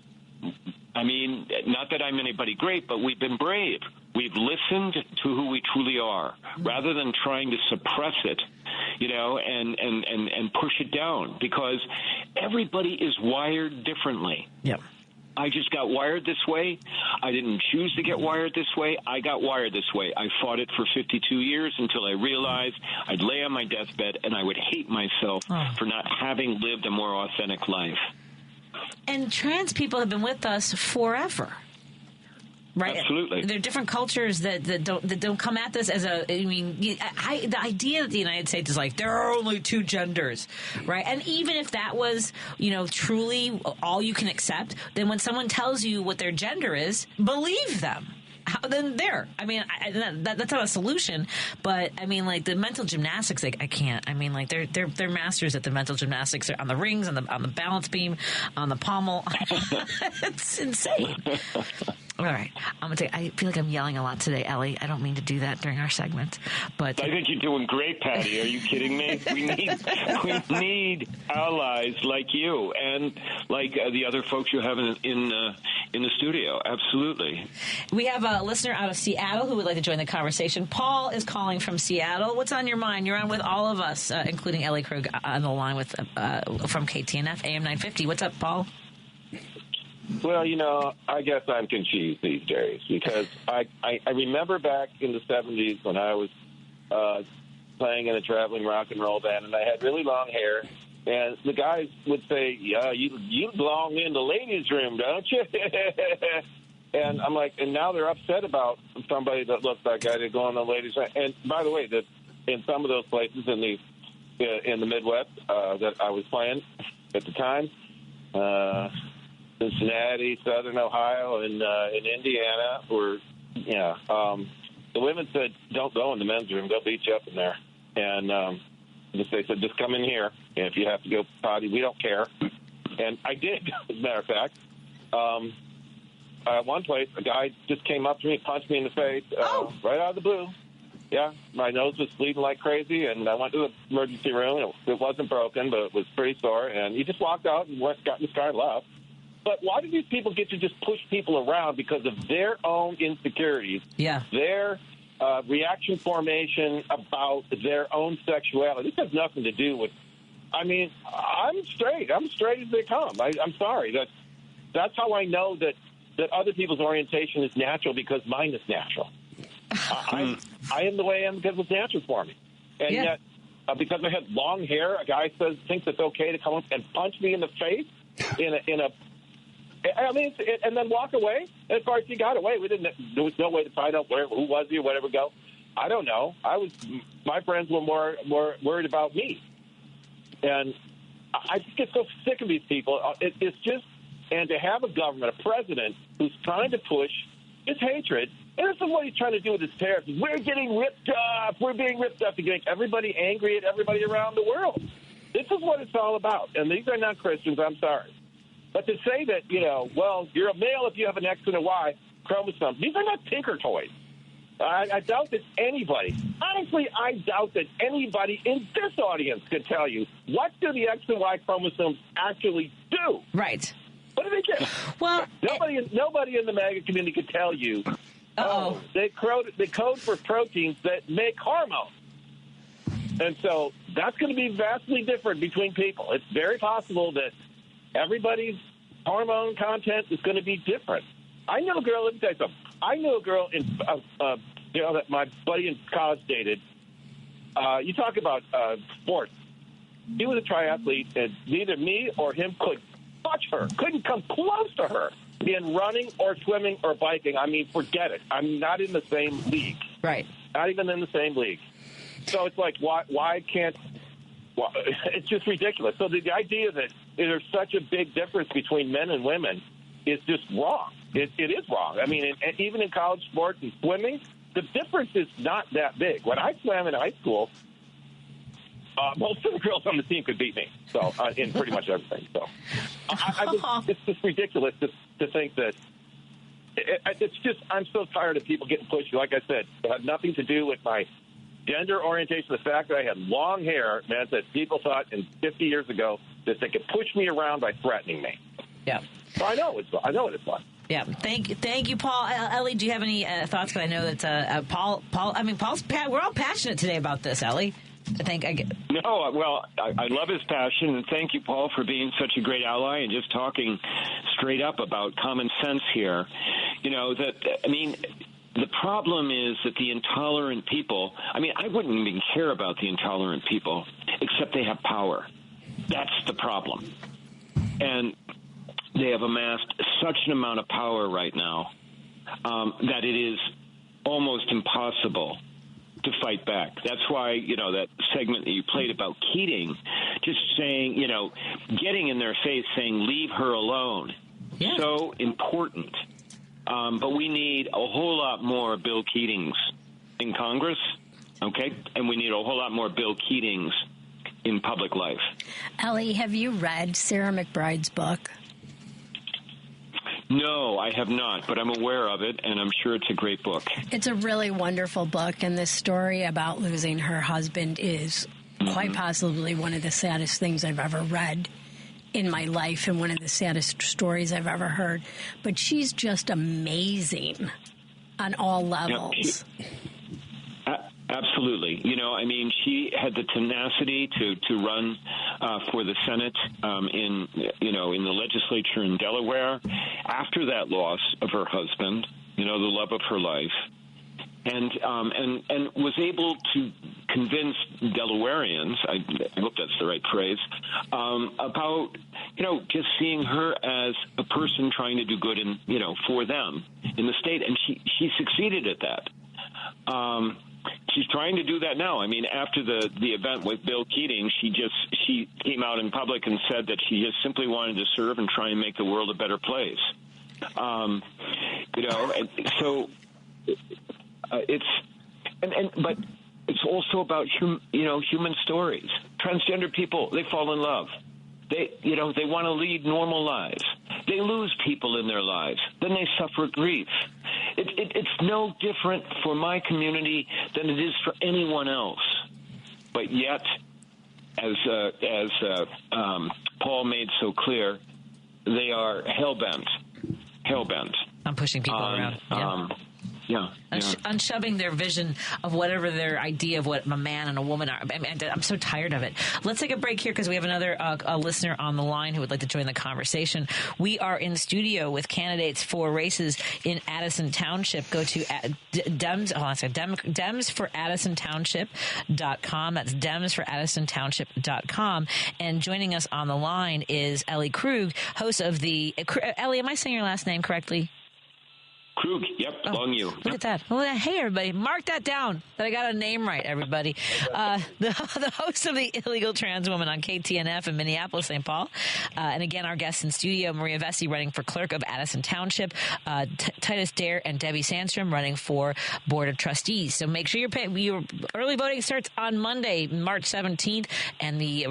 not that I'm anybody great, but we've been brave. We've listened to who we truly are, rather than trying to suppress it, and push it down, because everybody is wired differently.
Yep.
I just got wired this way. I didn't choose to get wired this way. I got wired this way. I fought it for 52 years until I realized I'd lay on my deathbed and I would hate myself for not having lived a more authentic life.
And trans people have been with us forever. Right.
Absolutely.
There are different cultures that don't come at this as a. I mean, the idea that the United States is like there are only two genders, right? And even if that was, truly all you can accept, then when someone tells you what their gender is, believe them. Then there. I mean, that's not a solution, but I mean, like the mental gymnastics, I can't. I mean, like they're masters at the mental gymnastics. They're on the rings, on the balance beam, on the pommel. It's insane. All right, I feel like I'm yelling a lot today, Ellie. I don't mean to do that during our segment, but
I think you're doing great, Patty. Are you kidding me? We need allies like you and like the other folks you have in the studio. Absolutely.
We have a listener out of Seattle who would like to join the conversation. Paul is calling from Seattle. What's on your mind? You're on with all of us, including Ellie Krug on the line with from KTNF AM 950. What's up, Paul?
Well, I guess I'm confused these days because I remember back in the 70s when I was playing in a traveling rock and roll band, and I had really long hair, and the guys would say, "Yeah, you belong in the ladies' room, don't you?" And I'm like, and now they're upset about somebody that looks like I did go in the ladies' room. And by the way, that in some of those places in the Midwest that I was playing at the time. Cincinnati, Southern Ohio, and in Indiana, the women said, "Don't go in the men's room; they'll beat you up in there." And they said, "Just come in here, and if you have to go potty, we don't care." And I did, as a matter of fact. At one place, a guy just came up to me, punched me in the face, right out of the blue. Yeah, my nose was bleeding like crazy, and I went to the emergency room. It wasn't broken, but it was pretty sore. And he just walked out and got in his car and left. But why do these people get to just push people around because of their own insecurities?
Yeah.
Their reaction formation about their own sexuality. This has nothing to do with. I mean, I'm straight. I'm straight as they come. I'm sorry. That's how I know that other people's orientation is natural because mine is natural. I am the way I am because it's natural for me. And yet, because I had long hair, a guy thinks it's okay to come up and punch me in the face in a. I mean, and then walk away. And of course, he got away. There was no way to find out who was he or whatever go. I don't know. My friends were more worried about me, and I just get so sick of these people. It's just, and to have a government, a president who's trying to push his hatred. And this is what he's trying to do with his tariffs. We're getting ripped off. We're being ripped off to get everybody angry at everybody around the world. This is what it's all about. And these are not Christians. I'm sorry. But to say that, well, you're a male if you have an X and a Y chromosome, these are not tinker toys. I doubt that anybody, honestly, I doubt that anybody in this audience could tell you what do the X and Y chromosomes actually do.
Right.
What do they do?
Well,
nobody in the MAGA community could tell you. They code for proteins that make hormones. And so that's going to be vastly different between people. It's very possible that everybody's hormone content is going to be different. I know a girl, let me tell you something. I knew a girl that my buddy in college dated. You talk about sports. He was a triathlete, and neither me or him could touch her, couldn't come close to her in running or swimming or biking. I mean, forget it. I'm not in the same league.
Right.
Not even in the same league. So it's like, why can't... Well, it's just ridiculous. So the idea that there's such a big difference between men and women is just wrong. It is wrong. I mean, even in college sports and swimming, the difference is not that big. When I swam in high school, most of the girls on the team could beat me. So in pretty much everything. So it's just ridiculous to think that. It's just, I'm so tired of people getting pushy. Like I said, it had nothing to do with my gender orientation. The fact that I had long hair meant that people thought 50 years ago that they could push me around by threatening me.
Yeah.
So I know it's fun.
Yeah. Thank you, Paul. Ellie, do you have any thoughts? Because I know that Paul. I mean, we're all passionate today about this, Ellie.
No, well, I love his passion, and thank you, Paul, for being such a great ally and just talking straight up about common sense here. The problem is that the intolerant people, I wouldn't even care about the intolerant people, except they have power. That's the problem. And they have amassed such an amount of power right now that it is almost impossible to fight back. That's why, that segment that you played about Keating, just saying, getting in their face, saying, leave her alone, so important. But we need a whole lot more Bill Keatings in Congress, okay? And we need a whole lot more Bill Keatings in public life.
Ellie, have you read Sarah McBride's book?
No, I have not, but I'm aware of it, and I'm sure it's a great book.
It's a really wonderful book, and this story about losing her husband is quite possibly one of the saddest things I've ever read in my life and one of the saddest stories I've ever heard. But she's just amazing on all levels.
Absolutely. She had the tenacity to run for the Senate in the legislature in Delaware after that loss of her husband, the love of her life, and was able to convince Delawareans, I hope that's the right phrase, about, just seeing her as a person trying to do good for them in the state. And she succeeded at that. She's trying to do that now. After the event with Bill Keating, she came out in public and said that she just simply wanted to serve and try and make the world a better place. And so but it's also about human stories. Transgender people, they fall in love. They want to lead normal lives. They lose people in their lives. Then they suffer grief. It's no different for my community than it is for anyone else. But yet, as Paul made so clear, they are hell-bent
on pushing people around. Unshoving their vision of whatever their idea of what a man and a woman are. I'm so tired of it. Let's take a break here because we have another a listener on the line who would like to join the conversation. We are in studio with candidates for races in Addison Township. Go to Dems for Addison Township.com. That's Dems for Addison Township.com. And joining us on the line is Ellie Krug, host of the Ellie, am I saying your last name correctly?
Krug, yep, long you.
Look at that. Well, hey, everybody, mark that down, that I got a name right, everybody. The host of the Illegal Trans Woman on KTNF in Minneapolis, St. Paul. And again, our guests in studio, Maria Vesey running for clerk of Addison Township, Titus Dare and Debbie Sandstrom running for Board of Trustees. So make sure your early voting starts on Monday, March 17th, and the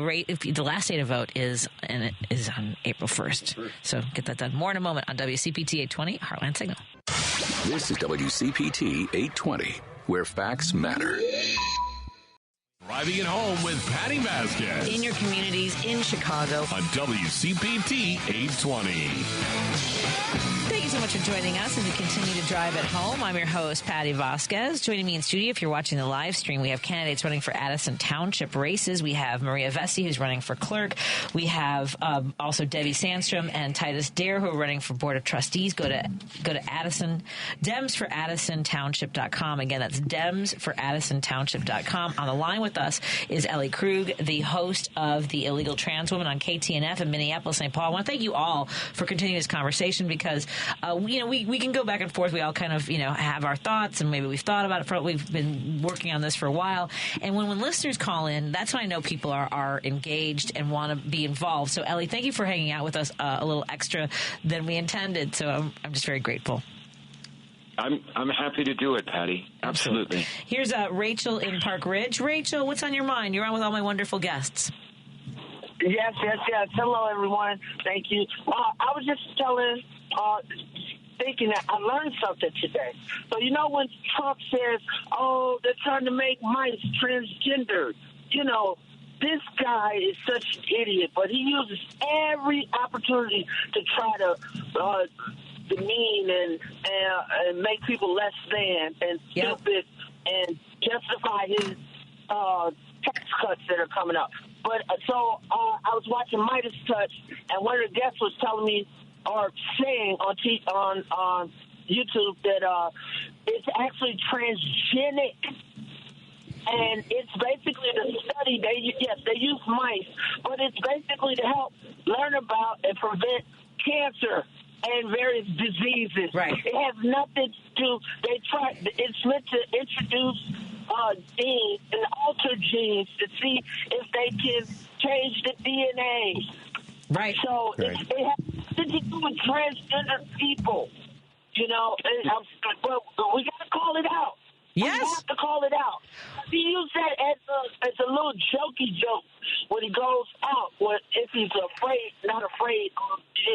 last day to vote is on April 1st. So get that done. More in a moment on WCPT 820, Heartland Signal.
This is WCPT 820, where facts matter.
Driving it home with Patti Vasquez.
In your communities in Chicago.
On WCPT 820.
Thank you so much for joining us as we continue to drive it home. I'm your host, Patti Vasquez. Joining me in studio, if you're watching the live stream, we have candidates running for Addison Township races. We have Maria Vesey, who's running for clerk. We have also Debbie Sandstrom and Titus Dare, who are running for Board of Trustees. Go to Addison, Dems for Addison Township.com. Again, that's Dems for Addison Township.com. On the line with us is Ellie Krug, the host of the Illegal Trans Woman on KTNF in Minneapolis, St. Paul. I want to thank you all for continuing this conversation because we can go back and forth. We all kind of, have our thoughts, and maybe we've thought about it. We've been working on this for a while. And when listeners call in, that's when I know people are engaged and want to be involved. So, Ellie, thank you for hanging out with us a little extra than we intended. So I'm just very grateful.
I'm happy to do it, Patti. Absolutely.
Here's Rachel in Park Ridge. Rachel, what's on your mind? You're on with all my wonderful guests.
Yes. Hello, everyone. Thank you. I was just thinking that I learned something today. So, when Trump says, they're trying to make mice transgender, this guy is such an idiot, but he uses every opportunity to try to demean and make people less than and stupid and justify his tax cuts that are coming up. But so I was watching Midas Touch, and one of the guests was telling me are saying on YouTube that it's actually transgenic. And it's basically the study. They use mice, but it's basically to help learn about and prevent cancer and various diseases.
Right.
It has nothing to do. It's meant to introduce genes and alter genes to see if they can change the DNA.
Right.
So it has nothing to do with transgender people. But we got to call it out.
Yes.
We have to call it out. He used that as a little jokey joke when he goes out, if he's not afraid,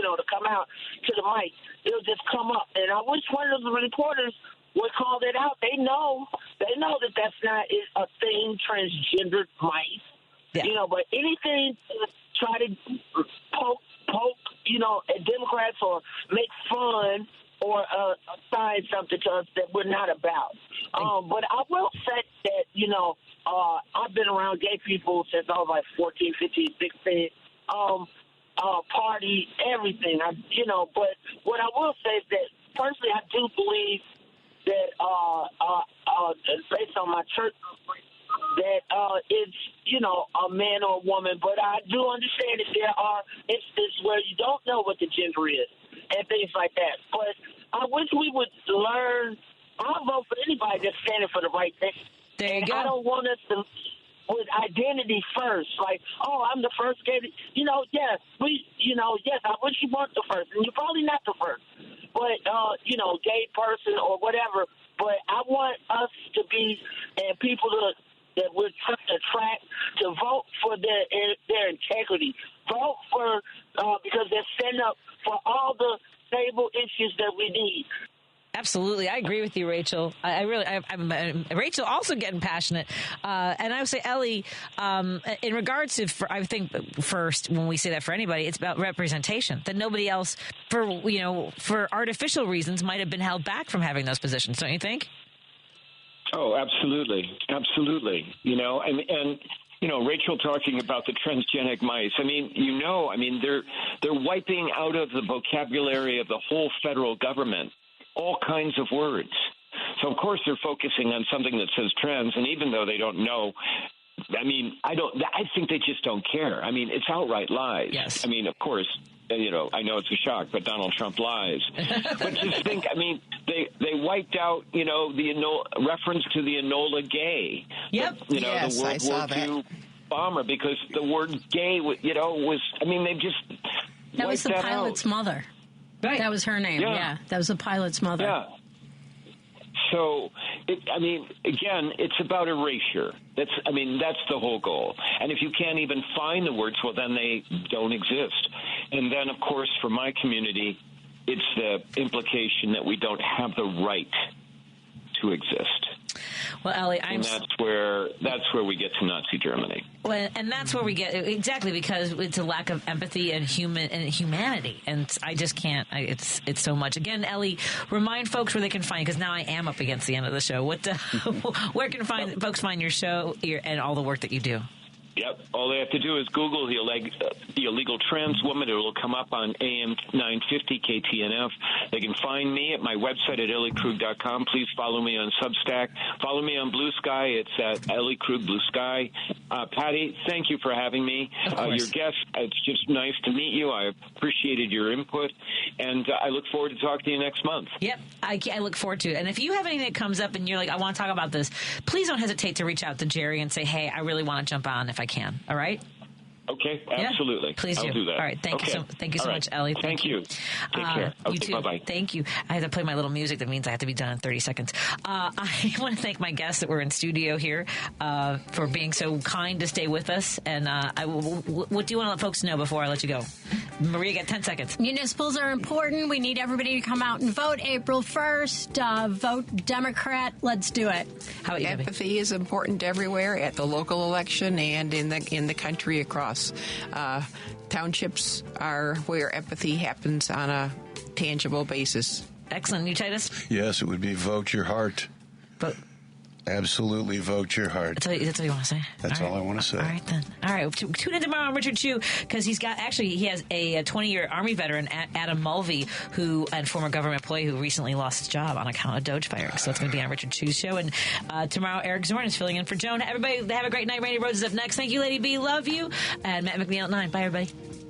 to come out to the mic. It'll just come up. And I wish one of the reporters would call that out. They know that that's not a thing, transgendered mice. Yeah. But anything to try to poke, at Democrats or make fun or assign something to us that we're not about. But I will say that, I've been around gay people since I was like 14, 15, 16. Party, everything. But what I will say is that, personally, I do believe that, based on my church, that it's, a man or a woman. But I do understand that there are instances where you don't know what the gender is and things like that. But I wish we would learn. I'll vote for anybody that's standing for the right thing.
There you go.
I don't want us to with identity first. Like, I'm the first gay. Yes, I wish you weren't the first, and you're probably not the first. But gay person or whatever. But I want us to be and people that we're trying to attract to vote for their integrity. Vote for because they're standing up for all the stable issues that we need.
Absolutely. I agree with you, Rachel. I'm Rachel also getting passionate. And I would say, Ellie, in regards to, I think first, when we say that for anybody, it's about representation, that nobody else for artificial reasons might have been held back from having those positions. Don't you think?
Oh, absolutely. Absolutely. And Rachel talking about the transgenic mice. They're wiping out of the vocabulary of the whole federal government all kinds of words. So, of course, they're focusing on something that says trans, and even though they don't know, I think they just don't care. It's outright lies.
Yes.
Of course, I know it's a shock, but Donald Trump lies. But just think, they wiped out, the reference to the Enola Gay.
Yep.
Yes,
the World War II bomber, because the word gay, was, they just
That was the pilot's mother.
Right.
That was her name. Yeah. That was the pilot's mother.
Yeah. So, again, it's about erasure. That's the whole goal. And if you can't even find the words, well, then they don't exist. And then, of course, for my community, it's the implication that we don't have the right to exist.
Well, Ellie,
that's where we get to Nazi Germany.
Well, and that's where we get exactly, because it's a lack of empathy and humanity, and I just can't. It's so much. Again, Ellie, remind folks where they can find you, because now I am up against the end of the show. Where can folks find your show and all the work that you do?
Yep. All they have to do is Google the illegal trans woman. It will come up on AM 950 KTNF. They can find me at my website at elliekrug.com. Please follow me on Substack. Follow me on Blue Sky. It's at Ellie Krug Blue Sky. Patty, thank you for having me. Your guest, it's just nice to meet you. I appreciated your input, and I look forward to talking to you next month.
Yep. I look forward to it. And if you have anything that comes up and you're like, I want to talk about this, please don't hesitate to reach out to Jerry and say, hey, I really want to jump on if I can. All right?
Okay, absolutely.
Yeah, please
I'll do that.
All right, thank you so much, Ellie.
Thank you. Take care. Okay,
you too.
Bye-bye.
Thank you. I have to play my little music. That means I have to be done in 30 seconds. I want to thank my guests that were in studio here for being so kind to stay with us. And what do you want to let folks know before I let you go? Maria, got 10 seconds.
Municipals are important. We need everybody to come out and vote April 1st. Vote Democrat. Let's do it.
How about you,
Empathy is important everywhere, at the local election and in the country across. Townships are where empathy happens on a tangible basis.
Excellent. You, Titus?
Yes, it would be vote your heart. Absolutely vote your heart.
That's what you want to say?
That's all I want to say.
All right, then. All right. Tune in tomorrow on Richard Chu, because he has a 20-year Army veteran, Adam Mulvey, and former government employee who recently lost his job on account of Doge firing. So it's going to be on Richard Chu's show. And tomorrow, Eric Zorn is filling in for Joan. Everybody have a great night. Randy Rhodes is up next. Thank you, Lady B. Love you. And Matt McNeil at 9. Bye, everybody.